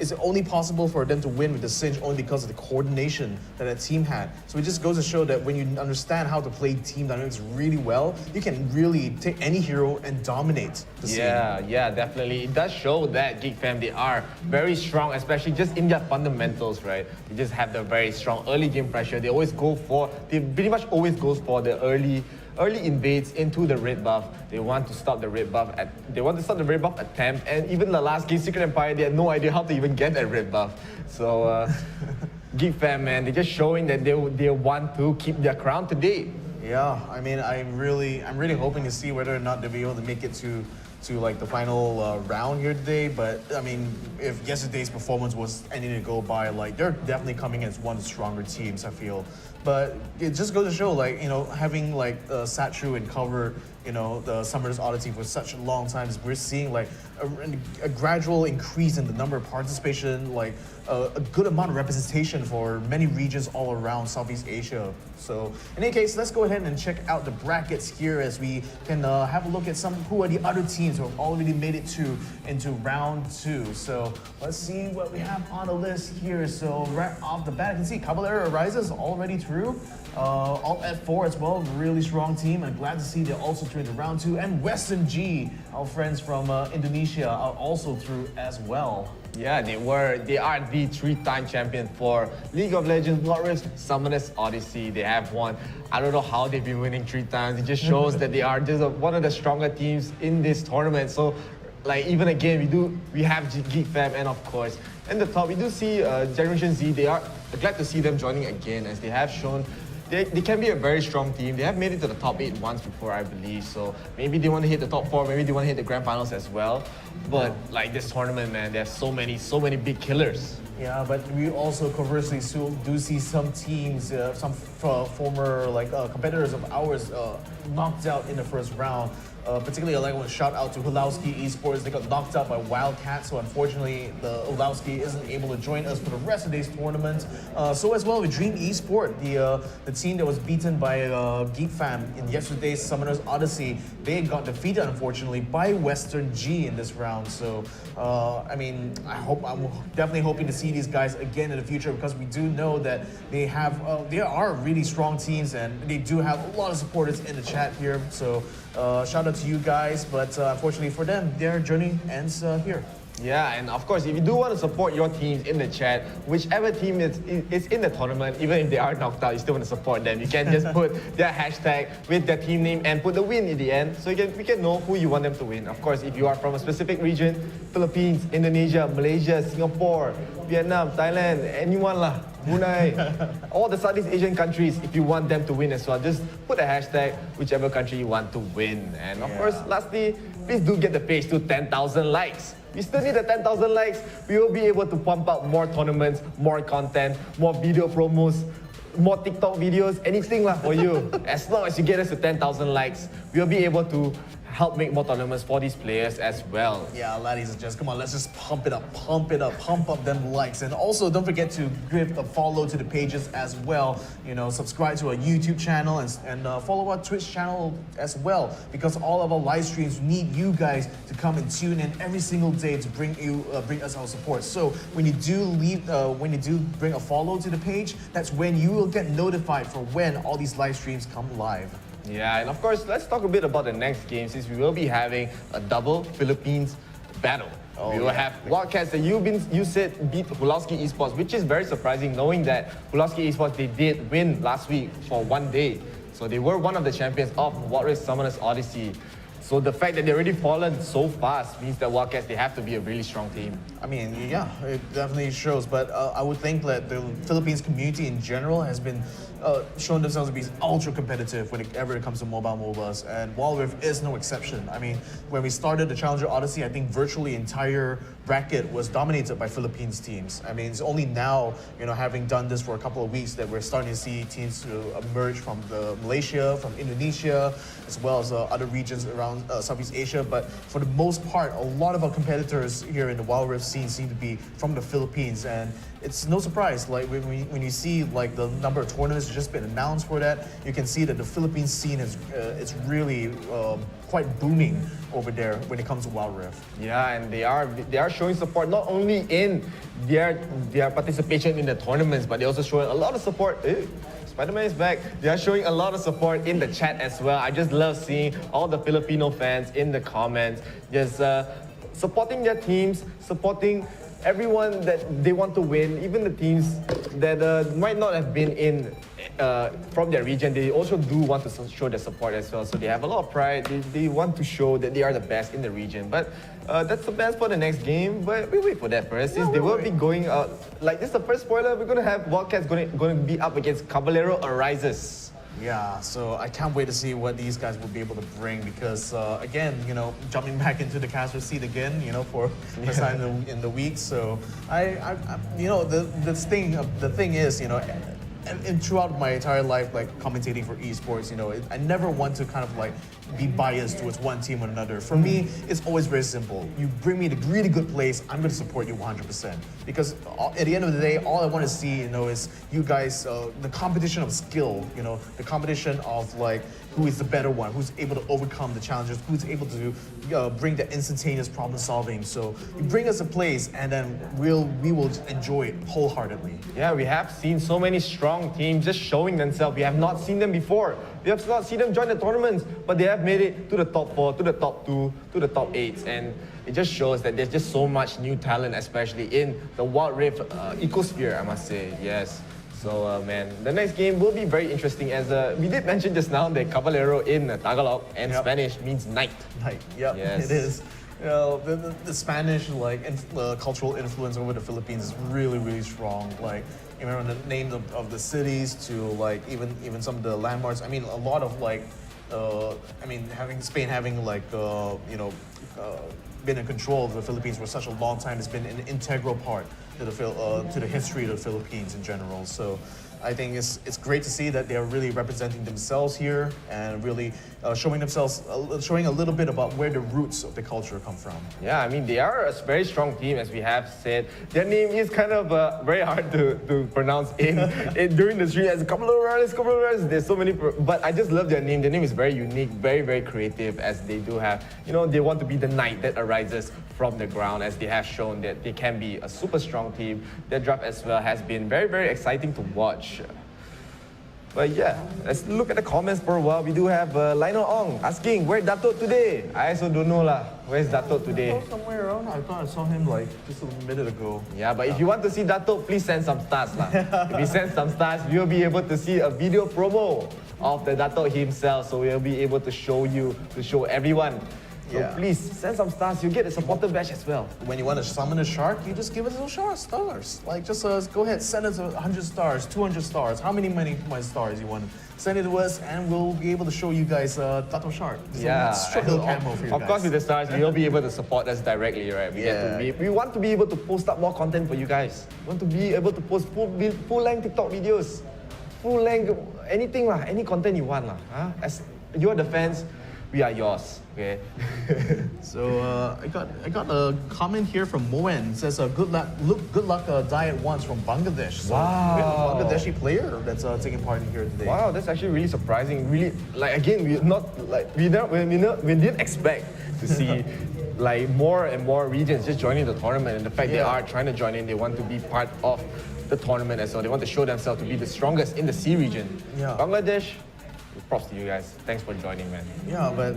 is only possible for them to win with the Singe only because of the coordination that team had. So it just goes to show that when you understand how to play team dynamics really well, you can really take any hero and dominate the scene. Yeah, definitely. It does show that Geek Fam, they are very strong, especially just in their fundamentals, right? They just have the very strong early game pressure. They pretty much always go for the early invades into the red buff. They want to stop the red buff attempt, and even the last game, Secret Empire, they had no idea how to even get that red buff. So Geek Fam, man, they're just showing that they want to keep their crown today. Yeah, I mean, I'm really hoping to see whether or not they'll be able to make it to the final round here today. But I mean, if yesterday's performance was anything to go by, they're definitely coming as one of the stronger teams, I feel. But it just goes to show, having Satchu and cover, the Summoners Odyssey for such a long time, we're seeing a gradual increase in the number of participation, a good amount of representation for many regions all around Southeast Asia. So in any case, let's go ahead and check out the brackets here as we can have a look at who are the other teams who have already made it into round 2. So let's see what we have on the list here. So right off the bat, I can see Caballero Arises already through. Alt F4 as well, really strong team, and glad to see they're also through into round 2. And Western G, our friends from Indonesia, are also through as well. Yeah, they are the 3-time champion for League of Legends Blood Rift Summoners Odyssey. They have won. I don't know how they've been winning 3 times. It just shows that they are just one of the stronger teams in this tournament. So, even again, we have Geek Fam, and of course, in the top, we do see Generation Z. They are glad to see them joining again, as they have shown. They can be a very strong team. They have made it to the top 8 once before, I believe. So maybe they want to hit the top 4. Maybe they want to hit the grand finals as well. But this tournament, man, there's so many big killers. Yeah, but we also conversely do see some teams, some former competitors of ours knocked out in the first round. Particularly, I want to shout out to Hulowski Esports. They got knocked out by Wildcat, so unfortunately, the Hulowski isn't able to join us for the rest of today's tournament. So as well with Dream Esport, the team that was beaten by Geek Fam in yesterday's Summoners Odyssey, they got defeated unfortunately by Western G in this round. So I mean, I'm definitely hoping to see these guys again in the future, because we do know that they are really strong teams, and they do have a lot of supporters in the chat here. So shout out to you guys, but unfortunately for them, their journey ends here. Yeah, and of course, if you do want to support your teams in the chat, whichever team is in the tournament, even if they are knocked out, you still want to support them. You can just put their hashtag with their team name and put the win in the end, so we can know who you want them to win. Of course, if you are from a specific region, Philippines, Indonesia, Malaysia, Singapore, Vietnam, Thailand, anyone lah, Brunei, all the Southeast Asian countries, if you want them to win as well, just put a hashtag, whichever country you want to win. And of course, lastly, please do get the page to 10,000 likes. We still need the 10,000 likes. We will be able to pump out more tournaments, more content, more video promos, more TikTok videos, anything lah for you. As long as you get us to 10,000 likes, we'll be able to help make more tournaments for these players as well. Yeah, ladies and gents, come on, let's just pump it up, pump up them likes. And also, don't forget to give a follow to the pages as well. Subscribe to our YouTube channel and follow our Twitch channel as well, because all of our live streams need you guys to come and tune in every single day to bring us our support. So when you do bring a follow to the page, that's when you will get notified for when all these live streams come live. Yeah, and of course, let's talk a bit about the next game, since we will be having a double Philippines battle. Oh, We will yeah. have Wildcats that you said beat Hulowski Esports, which is very surprising knowing that Hulowski Esports, they did win last week for one day. So they were one of the champions of Wild Rift Summoners Odyssey. So the fact that they already fallen so fast means that Wildcats, they have to be a really strong team. I mean, yeah, it definitely shows. But I would think that the Philippines community in general has been shown themselves to be ultra competitive whenever it comes to mobile MOBAs, and Wild Rift is no exception. I mean, when we started the Challenger Odyssey, I think virtually entire bracket was dominated by Philippines teams. I mean, it's only now, having done this for a couple of weeks, that we're starting to see teams emerge from Malaysia, from Indonesia, as well as other regions around Southeast Asia. But for the most part, a lot of our competitors here in the Wild Rift scene seem to be from the Philippines, and it's no surprise. Like when you see like the number of tournaments that's just been announced for that, you can see that the Philippines scene is it's really quite booming over there when it comes to Wild Rift. Yeah, and they are showing support not only in their participation in the tournaments, but they also showing a lot of support. Spider-Man is back. They are showing a lot of support in the chat as well. I just love seeing all the Filipino fans in the comments, just supporting their teams, supporting everyone that they want to win, even the teams that might not have been in from their region. They also do want to show their support as well. So they have a lot of pride. They want to show that they are the best in the region. But that's the best for the next game. But we wait for that first. Since they will be going out, like this is the first spoiler, we're going to have Wildcats going to be up against Caballero Arises. Yeah, so I can't wait to see what these guys will be able to bring, because again, jumping back into the caster seat again, for first time in the week. So the thing is, and throughout my entire life, like commentating for esports, I never want to kind of like be biased towards one team or another. For me, it's always very simple. You bring me to really good place, I'm going to support you 100%. Because at the end of the day, all I want to see, is you guys, the competition of skill, the competition of like who is the better one, who's able to overcome the challenges, who's able to bring the instantaneous problem solving. So you bring us a place, and then we will enjoy it wholeheartedly. Yeah, we have seen so many strong teams just showing themselves. We have not seen them before. We have not seen them join the tournaments, but they have made it to the top 4, to the top 2, to the top 8. And it just shows that there's just so much new talent, especially in the Wild Rift ecosphere, I must say. Yes. So, man, the next game will be very interesting, as we did mention just now that Caballero in Tagalog and Spanish means knight. Knight, yep, Yes. it is. The Spanish cultural influence over the Philippines is really, really strong. Like, from the names of the cities to like even some of the landmarks. I mean, a lot of like, Spain having like been in control of the Philippines for such a long time has been an integral part to the history of the Philippines in general. So I think it's great to see that they're really representing themselves here and really showing a little bit about where the roots of the culture come from. Yeah, I mean, they are a very strong team, as we have said. Their name is kind of very hard to pronounce during the stream. As Caballero, there's so many, but I just love their name. Their name is very unique, very, very creative, as they do have, they want to be the knight that arises from the ground, as they have shown that they can be a super strong team. Their draft as well has been very, very exciting to watch. But yeah, let's look at the comments for a while. We do have Lionel Ong asking, where Dato today? I also don't know lah. Where's Dato today? Somewhere around. I thought I saw him like just a minute ago. Yeah, but if you want to see Dato, please send some stars lah. If you send some stars, we'll be able to see a video promo of the Dato himself. So we'll be able to show everyone. So please send some stars. You get a supporter badge as well. When you want to summon a shark, you just give us those stars. Like just go ahead, send us 100 stars, 200 stars. How many stars you want? Send it to us, and we'll be able to show you guys Dato Shark. So short little camo for you guys. Of course, with the stars, you'll be able to support us directly, right? We want to be able to post up more content for you guys. We want to be able to post full-length TikTok videos, full-length anything lah, any content you want lah. As you're the fans, we are yours. Okay. So I got a comment here from Moen. It says good luck diet once from Bangladesh. So wow. We have a Bangladeshi player that's taking part in here today. Wow, that's actually really surprising. Really, like again, we didn't expect to see like more and more regions just joining the tournament, and the fact they are trying to join in, they want to be part of the tournament as well. They want to show themselves to be the strongest in the C region. Yeah. Bangladesh, props to you guys. Thanks for joining, man. Yeah, but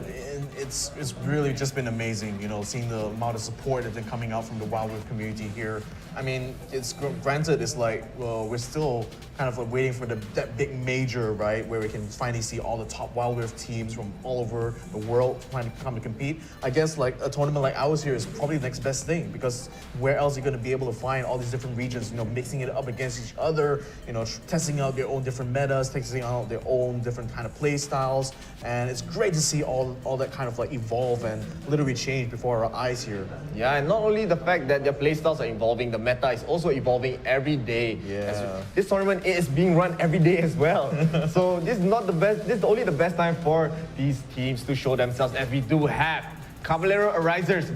it's really just been amazing, you know, seeing the amount of support that's been coming out from the Wild Rift community here. I mean, it's granted, it's like, well, we're still kind of waiting for that big major, right, where we can finally see all the top Wild Rift teams from all over the world trying to come to compete. I guess like a tournament like ours here is probably the next best thing, because where else are you going to be able to find all these different regions, you know, mixing it up against each other, you know, testing out their own different metas, testing out their own different kind of play styles, and it's great to see all that kind of like evolve and literally change before our eyes here. Yeah, and not only the fact that their playstyles are evolving, the meta is also evolving every day. Yeah. This tournament is being run every day as well. So this is not the best, this is only the best time for these teams to show themselves, as we do have Caballero Arises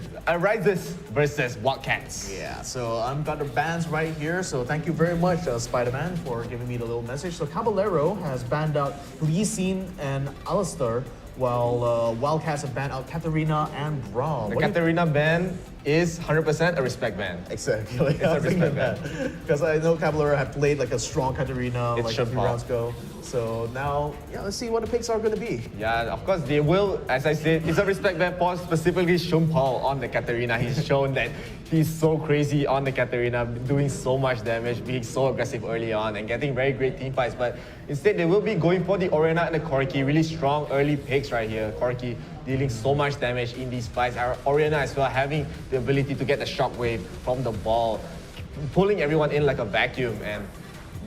versus Wildcats. Yeah, so I've got the bans right here. So thank you very much, Spider-Man, for giving me the little message. So Caballero has banned out Lee Sin and Alistair, while Wildcats have banned out Katarina and Brawl. The Katarina ban is 100% a respect ban. Exactly. It's a respect ban. Because I know Caballero have played like a strong Katarina It's like a few Shumpao. rounds ago. So now, yeah, let's see what the picks are going to be. Yeah, of course they will. As I said, it's a respect ban for specifically Shumpao on the Katarina. He's shown that he's so crazy on the Katarina, doing so much damage, being so aggressive early on, and getting very great team fights. But instead, they will be going for the Oriana and the Corki. Really strong early picks right here. Corki dealing so much damage in these fights. Our Oriana as well having the ability to get the shockwave from the ball, pulling everyone in like a vacuum, and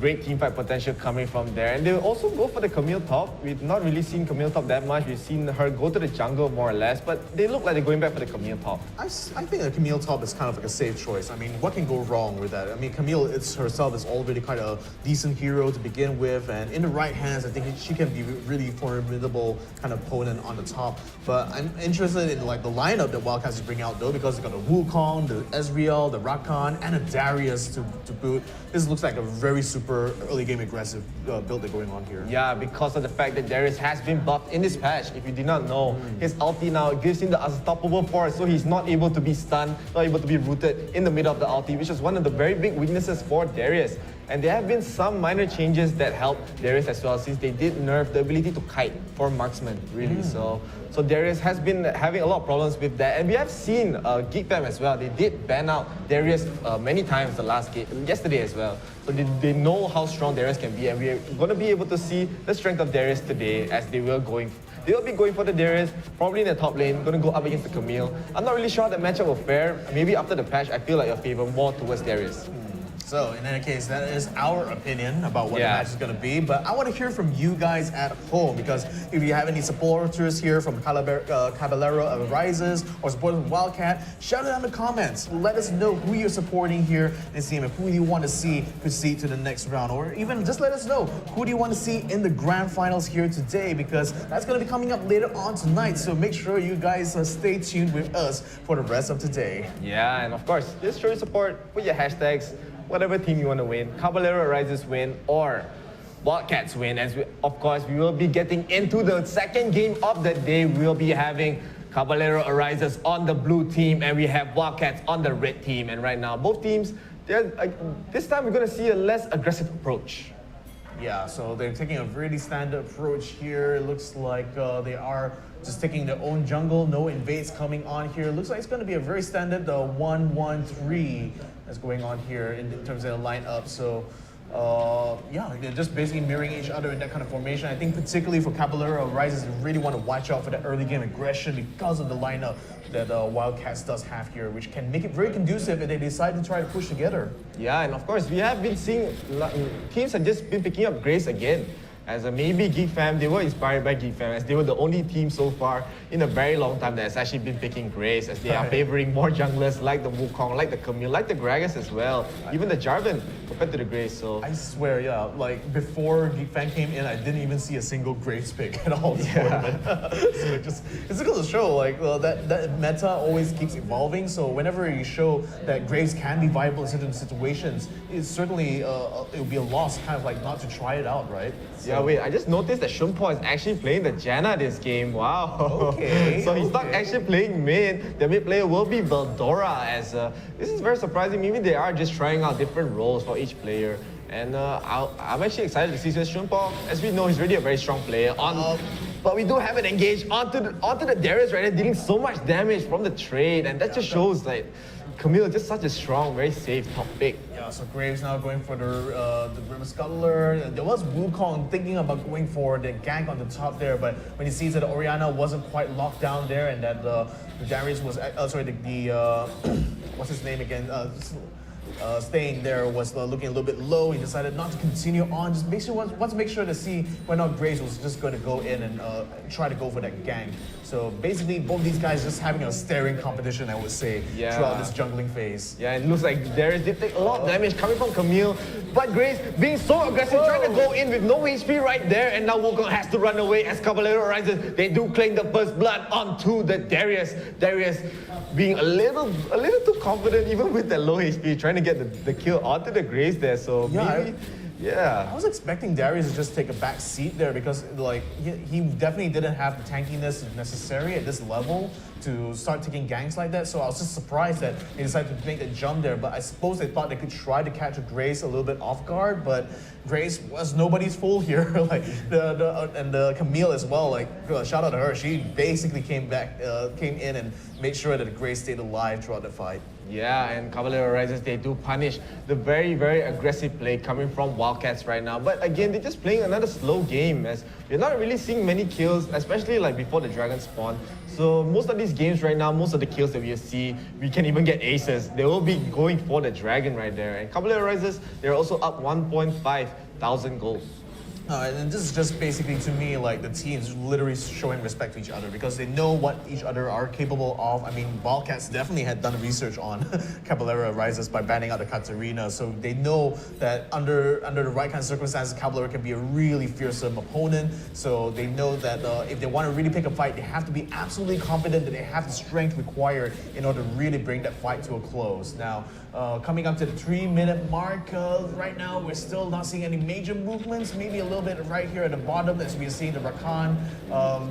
great teamfight potential coming from there. And they'll also go for the Camille top. We've not really seen Camille top that much. We've seen her go to the jungle more or less, but they look like they're going back for the Camille top. I think a Camille top is kind of like a safe choice. I mean, what can go wrong with that? I mean, Camille herself is already quite a decent hero to begin with, and in the right hands, I think she can be really formidable kind of opponent on the top. But I'm interested in like the lineup that Wildcats is bringing out though, because they've got the Wukong, the Ezreal, the Rakan, and a Darius to boot. This looks like a very super early game aggressive build they're going on here. Yeah, because of the fact that Darius has been buffed in this patch. If you did not know, his ulti now gives him the unstoppable force, so he's not able to be stunned, not able to be rooted in the middle of the ulti, which is one of the very big weaknesses for Darius. And there have been some minor changes that help Darius as well, since they did nerf the ability to kite for marksman, really. So Darius has been having a lot of problems with that. And we have seen GeekFam as well. They did ban out Darius many times the last game, yesterday as well. So they know how strong Darius can be, and we're going to be able to see the strength of Darius today, as they will be going for the Darius, probably in the top lane, going to go up against the Camille. I'm not really sure how that matchup will fare. Maybe after the patch, I feel like a favor more towards Darius. So in any case, that is our opinion about what the match is going to be. But I want to hear from you guys at home, because if you have any supporters here from Caballero Arises or supporters of Wildcat, shout it out in the comments. Let us know who you're supporting here and see who you want to see proceed to the next round, or even just let us know who do you want to see in the grand finals here today, because that's going to be coming up later on tonight. So make sure you guys stay tuned with us for the rest of today. Yeah, and of course, just show your support, put your hashtags, whatever team you want to win, Caballero Arises win or Wildcats win. As of course, we will be getting into the second game of the day. We will be having Caballero Arises on the blue team, and we have Wildcats on the red team. And right now, both teams, this time we're going to see a less aggressive approach. Yeah, so they're taking a really standard approach here. It looks like they are just taking their own jungle, no invades coming on here. It looks like it's going to be a very standard 1-1-3 that's going on here in terms of the lineup. So yeah, they're just basically mirroring each other in that kind of formation. I think particularly for Caballero Arises, you really want to watch out for that early game aggression because of the lineup that Wildcats does have here, which can make it very conducive if they decide to try to push together. Yeah, and of course, we have been seeing teams have just been picking up Grace again. As maybe GeekFam, they were inspired by GeekFam, as they were the only team so far in a very long time that has actually been picking Grace, as they are favoring more junglers like the Wukong, like the Camille, like the Gragas as well, even the Jarvan compared to the Grace. So I swear, yeah, like before GeekFam came in, I didn't even see a single Grace pick at all. So it's going to show like that meta always keeps evolving. So whenever you show that Graves can be viable in certain situations, it's certainly it would be a loss, kind of like not to try it out, right? Yeah, wait, I just noticed that Shumpao is actually playing the Janna this game. Wow. Okay. So he's not actually playing mid. The mid player will be Veldora, as this is very surprising. Maybe they are just trying out different roles for each player. And I'm actually excited to see this Shunpa. As we know, he's really a very strong player. But we do have it engaged onto the Darius right there, dealing so much damage from the trade, and that just shows like Camille is just such a strong, very safe top pick. Yeah, so Graves now going for the River Scuttler. There was Wukong thinking about going for the gank on the top there, but when he sees that Orianna wasn't quite locked down there and that the Darius was, what's his name again? Staying there was looking a little bit low. He decided not to continue on. Just wants to make sure to see whether or not Graves was just going to go in and try to go for that gank. So basically, both these guys just having a staring competition, I would say, throughout this jungling phase. Yeah, it looks like Darius did take a lot of damage coming from Camille, but Graves being so aggressive, trying to go in with no HP right there, and now Wukong has to run away as Caballero rises. They do claim the first blood onto the Darius. Darius being a little too confident, even with that low HP, trying to get the kill onto the Graves there. So maybe. Yeah. I was expecting Darius to just take a back seat there because like he definitely didn't have the tankiness necessary at this level to start taking ganks like that. So I was just surprised that he decided to make a jump there. But I suppose they thought they could try to catch Grace a little bit off guard, but Grace was nobody's fool here. Like the Camille as well. Like shout out to her. She basically came in and made sure that Grace stayed alive throughout the fight. Yeah, and Caballero Rises, they do punish the very, very aggressive play coming from Wildcats right now. But again, they're just playing another slow game as we're not really seeing many kills, especially like before the dragon spawn. So most of these games right now, most of the kills that we see, we can even get aces. They will be going for the dragon right there. And Caballero Rises, they're also up 1,500 gold. And this is just basically, to me, like the teams literally showing respect to each other because they know what each other are capable of. I mean, Wildcats definitely had done research on Caballero Rises by banning out the Katarina, so they know that under the right kind of circumstances, Caballero can be a really fearsome opponent. So they know that if they want to really pick a fight, they have to be absolutely confident that they have the strength required in order to really bring that fight to a close. Now, coming up to the 3-minute mark, right now we're still not seeing any major movements. Maybe a little bit right here at the bottom as we see the Rakan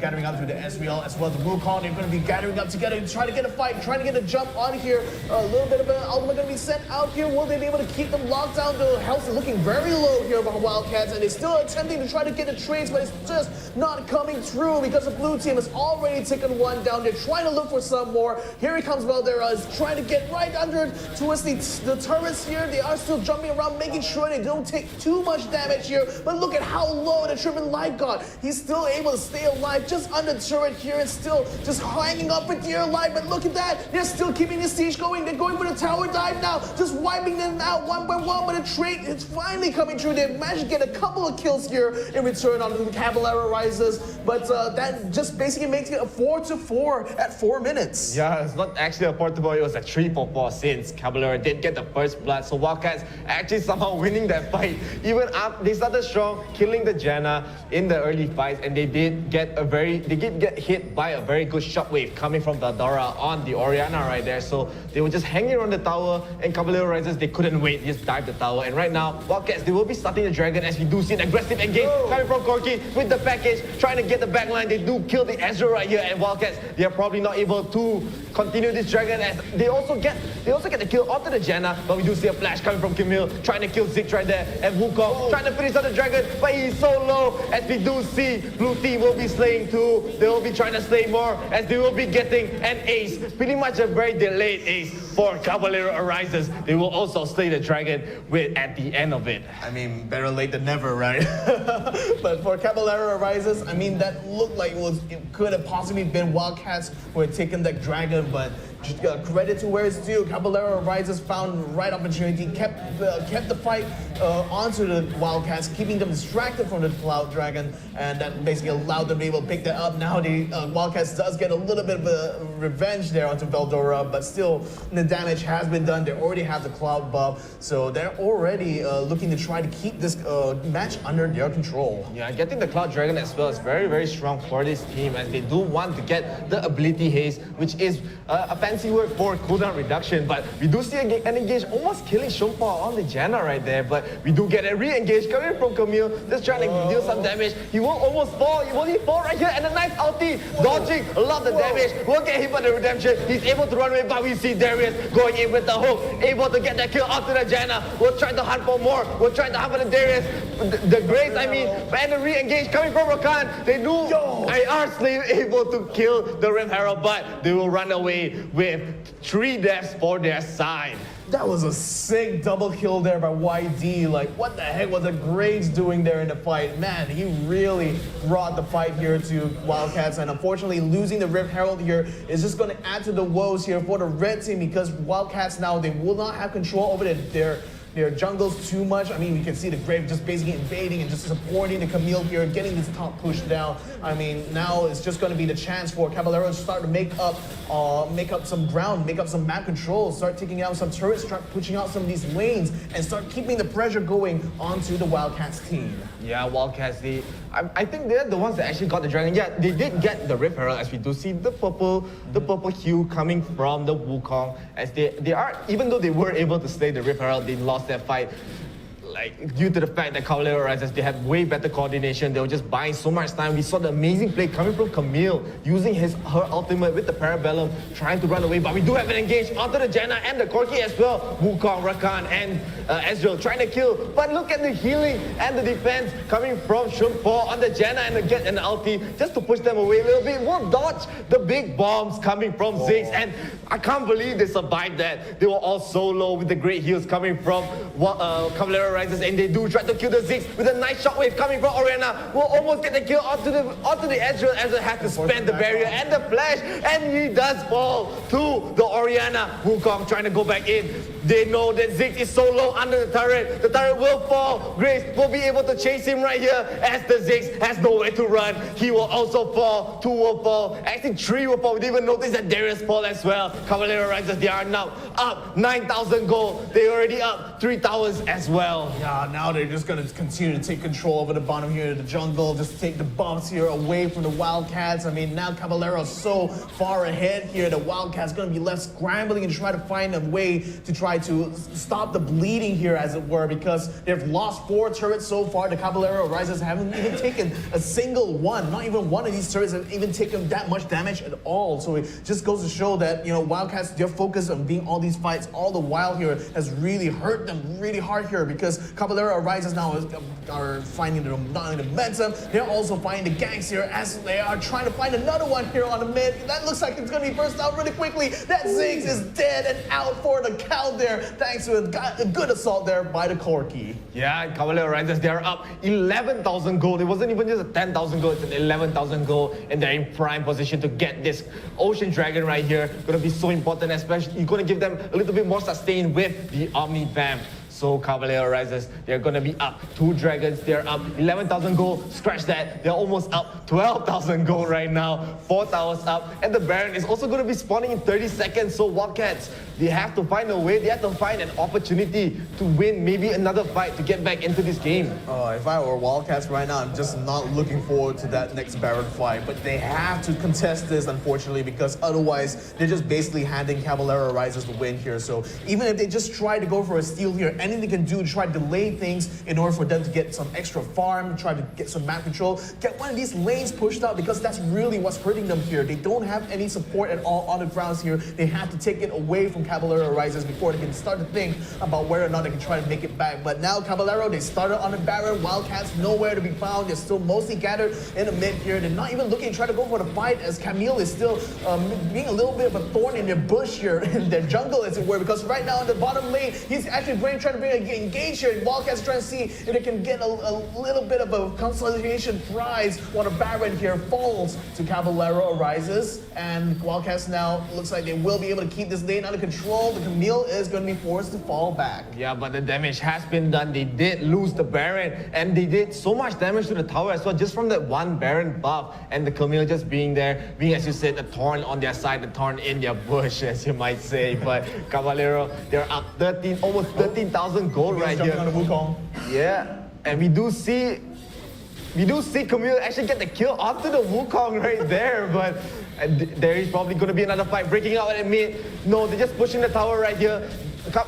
gathering up to the Ezreal as well as the Wukong. They're going to be gathering up together to try to get a fight, trying to get a jump on here. A little bit of an ultimate going to be sent out here. Will they be able to keep them locked down? The health is looking very low here by Wildcats, and they're still attempting to try to get the trades, but it's just not coming through because the blue team has already taken one down. They're trying to look for some more. Here he comes, Valdera is trying to get right under towards the turrets here. They are still jumping around, making sure they don't take too much damage here, but look at how low the Trippin' Light got. He's still able to stay alive just under the turret here and still just hanging up for dear life. But look at that. They're still keeping the siege going. They're going for the tower dive now. Just wiping them out one by one. But the trade is finally coming through. They managed to get a couple of kills here in return on the Caballero Rises. But that just basically makes it a 4-4 at 4 minutes. Yeah, it's not actually a 4-4. It was a 3-4 since Caballero did get the first blood. So Wildcats actually somehow winning that fight. Even up, they started strong, killing the Janna in the early fights, and they did get hit by a very good shockwave coming from the Adora on the Orianna right there. So they were just hanging around the tower, and Caballero Rises, they couldn't wait, just dived the tower. And right now, Wildcats, they will be starting the dragon as we do see an aggressive engage coming from Corki with the package, trying to get the backline. They do kill the Ezreal right here, and Wildcats, they are probably not able to continue this dragon as they also get the kill onto the Janna, but we do see a flash coming from Camille, trying to kill Ziggs right there, and Wukong trying to finish on the dragon, but he's so low as we do see blue team will be slaying too. They will be trying to slay more as they will be getting an ace, pretty much a very delayed ace for Caballero Rises. They will also slay the dragon at the end of it. I mean, better late than never, right? But for Caballero Rises, I mean, that looked like it could have possibly been Wildcats who had taken that dragon, but credit to where it's due. Caballero Rises found the right opportunity, kept the fight onto the Wildcats, keeping them distracted from the Cloud Dragon, and that basically allowed them to be able to pick that up. Now the Wildcats does get a little bit of a revenge there onto Veldora, but still the damage has been done. They already have the Cloud buff, so they're already looking to try to keep this match under their control. Yeah, getting the Cloud Dragon as well is very, very strong for this team as they do want to get the ability haste, which is a fancy word for cooldown reduction, but we do see an engage almost killing Shompa on the Janna right there, but We do get a re-engage coming from Camille, just trying to deal some damage. He will almost fall. Will he fall right here? And a nice ulti, dodging a lot of the damage. Will get hit by the redemption. He's able to run away, but we see Darius going in with the hook, able to get that kill onto the Janna. We'll try to hunt for more. We'll try to hunt for the Darius, the Grace, I mean, and the re-engage coming from Rakan. They do IR Slave able to kill the Rift Herald, but they will run away with 3 deaths for their side. That was a sick double kill there by YD. Like, what the heck was the Graves doing there in the fight? Man, he really brought the fight here to Wildcats, and unfortunately losing the Rift Herald here is just going to add to the woes here for the red team, because Wildcats now, they will not have control over their jungles too much. I mean, we can see the Grave just basically invading and just supporting the Camille here, getting this top push down. I mean, now it's just going to be the chance for Caballero to start to make up some ground, make up some map control, start taking out some turrets, start pushing out some of these lanes, and start keeping the pressure going onto the Wildcats team. Yeah, Wildcats, I think they're the ones that actually got the dragon. Yeah, they did get the Rift Herald, as we do see the purple hue coming from the Wukong, as they are, even though they were able to slay the Rift Herald, they lost that fight. Like, due to the fact that Caballero Rises, they had way better coordination. They were just buying so much time. We saw the amazing play coming from Camille, using her ultimate with the Parabellum, trying to run away. But we do have an engage onto the Janna and the Corki as well. Wukong, Rakan, and Ezreal trying to kill. But look at the healing and the defense coming from Shumpo on the Janna and the Get and the ulti, just to push them away a little bit. We'll dodge the big bombs coming from Ziggs. And I can't believe they survived that. They were all so low with the great heals coming from Caballero Rises, and they do try to kill the Ziggs with a nice shockwave coming from Orianna. Will almost get the kill onto the Ezreal. Ezreal has to spend the barrier and the flash, and he does fall to the Orianna. Wukong trying to go back in. They know that Ziggs is so low under the turret. The turret will fall. Grace will be able to chase him right here, as the Ziggs has nowhere to run. He will also fall. 2 will fall. Actually, 3 will fall. We didn't even notice that Darius fall as well. Caballero Rises, they are now up 9,000 gold. They're already up 3 towers as well. Yeah, now they're just going to continue to take control over the bottom here, the jungle, just take the buffs here away from the Wildcats. I mean, now Caballero's so far ahead here, the Wildcats going to be left scrambling and try to find a way to try to stop the bleeding here, as it were, because they've lost 4 turrets so far. The Caballero Rises haven't even taken a single one. Not even one of these turrets have even taken that much damage at all. So it just goes to show that, you know, Wildcats, their focus on being all these fights all the while here has really hurt them really hard here, because Caballero Rises now are finding the momentum. They're also finding the ganks here, as they are trying to find another one here on the mid. That looks like it's going to be burst out really quickly. That Ziggs is dead and out for the count there, thanks to a good assault there by the Corki. Yeah, Caballero Rises, they are up 11,000 gold. It wasn't even just a 10,000 gold, it's an 11,000 gold, and they're in prime position to get this Ocean Dragon right here. Going to be so important, especially you're going to give them a little bit more sustain with the Omni Vamp. So Caballero Rises, they're going to be up 2 dragons. They're up 11,000 gold. Scratch that. They're almost up 12,000 gold right now. 4 towers up. And the Baron is also going to be spawning in 30 seconds. So Wildcats, they have to find a way. They have to find an opportunity to win maybe another fight to get back into this game. If I were Wildcats right now, I'm just not looking forward to that next Baron fight. But they have to contest this, unfortunately, because otherwise they're just basically handing Caballero Rises the win here. So even if they just try to go for a steal here, anything they can do to try to delay things in order for them to get some extra farm, try to get some map control, get one of these lanes pushed out, because that's really what's hurting them here. They don't have any support at all on the grounds here. They have to take it away from Caballero Rises before they can start to think about whether or not they can try to make it back. But now Caballero, they started on the Baron. Wildcats nowhere to be found. They're still mostly gathered in the mid here. They're not even looking to try to go for the fight, as Camille is still being a little bit of a thorn in their bush here, in their jungle, as it were, because right now in the bottom lane, he's actually trying to bring a engage here. Wildcats trying to see if they can get a little bit of a consolidation prize while the Baron here falls to Caballero Rises. And Wildcats now looks like they will be able to keep this lane under control. The Camille is going to be forced to fall back. Yeah, but the damage has been done. They did lose the Baron, and they did so much damage to the tower as well, just from that one Baron buff. And the Camille just being there, being, as you said, a thorn on their side, a thorn in their bush, as you might say. But Caballero, they're up almost 13,000 gold right here. On the Wukong. Yeah, and we do see Camille actually get the kill onto the Wukong right there, but there is probably going to be another fight breaking out at mid. No, they're just pushing the tower right here.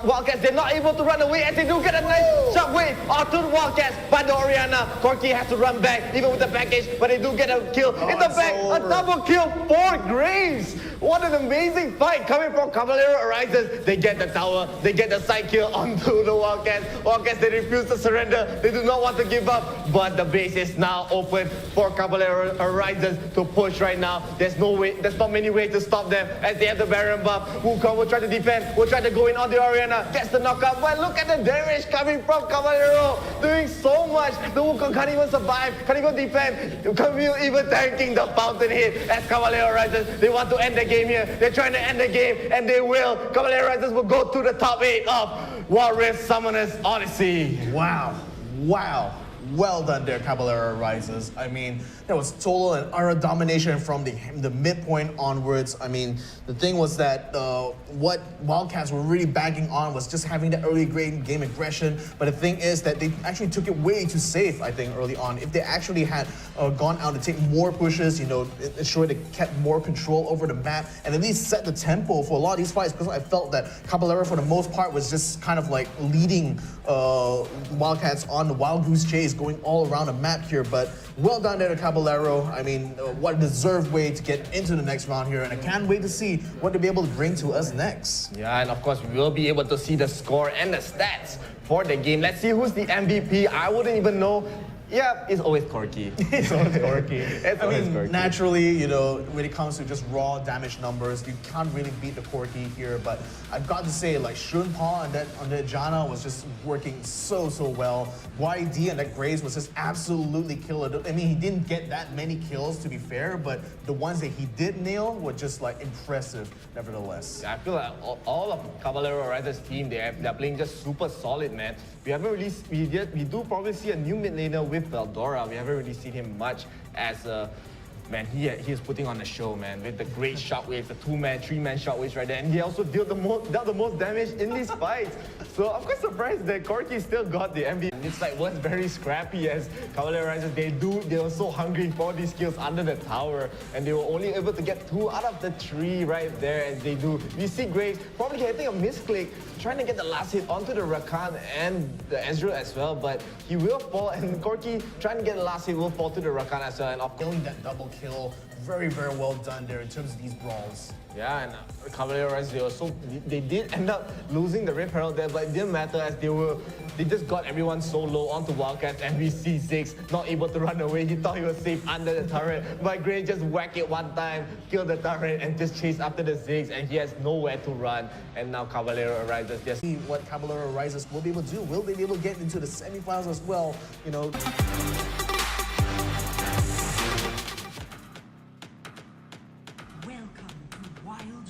Wildcats, they're not able to run away as they do get a nice shockwave onto the Wildcats by the Oriana. Corky has to run back, even with the package, but they do get a kill in the back. A double kill for Graves. What an amazing fight coming from Caballero Arises. They get the tower, they get the side kill onto the Wildcats. Wildcats, they refuse to surrender. They do not want to give up, but the base is now open for Caballero Arises to push right now. There's no way, there's not many ways to stop them as they have the Baron buff. Wukong will try to defend, will try to go in on the Oriana, gets the knockout, but look at the damage coming from Caballero, doing so much. The Wukong can't even survive, can't even defend. Camille even tanking the fountain hit as Caballero Rises. They want to end the game here. They're trying to end the game, and they will. Caballero Rises will go to the top 8 of Wild Rift Summoners Odyssey. Wow. Wow. Well done there, Caballero Rises. I mean, there was total and utter domination from the midpoint onwards. I mean, the thing was that what Wildcats were really banking on was just having the early game aggression. But the thing is that they actually took it way too safe, I think, early on. If they actually had gone out to take more pushes, you know, ensure they kept more control over the map and at least set the tempo for a lot of these fights, because I felt that Caballero, for the most part, was just kind of like leading Wildcats on the Wild Goose Chase, going all around the map here. But well done there to Caballero. I mean, what a deserved way to get into the next round here, and I can't wait to see what they'll be able to bring to us next. Yeah, and of course, we will be able to see the score and the stats for the game. Let's see who's the MVP. I wouldn't even know. Yeah, it's always Corky. It's always Corky. I mean, naturally, you know, when it comes to just raw damage numbers, you can't really beat the Corky here. But I've got to say, like, Shunpa on the Janna was just working so well. YD and that Graves was just absolutely killer. I mean, he didn't get that many kills, to be fair, but the ones that he did nail were just like impressive, nevertheless. I feel like all of Caballero Rider's team, they're playing just super solid, man. We haven't really, we do probably see a new mid laner with Veldora. We haven't really seen him much as a, man, he is putting on a show, man, with the great shockwaves, the 2-man, 3-man shockwaves right there, and he also dealt the most damage in these fights. So I'm quite surprised that Corky still got the MVP. It's like was very scrappy as Caballero Rises. They were so hungry for these kills under the tower, and they were only able to get 2 out of the 3 right there as they do. We see Graves probably getting a misclick, trying to get the last hit onto the Rakan and the Ezreal as well, but he will fall, and Corky trying to get the last hit will fall to the Rakan as well. And of course, Killing that double kill, very well done there in terms of these brawls. yeah, and Caballero Rises, they did end up losing the Rift Herald there, but it didn't matter as they just got everyone so low onto Wildcats, and we see Ziggs not able to run away. He thought he was safe under the turret, but Gray just whack it one time, kill the turret, and just chase after the Ziggs, and he has nowhere to run. And now Caballero Rises just See what Caballero Rises will be able to do. Will they be able to get into the semifinals as well? You know. Welcome to Wild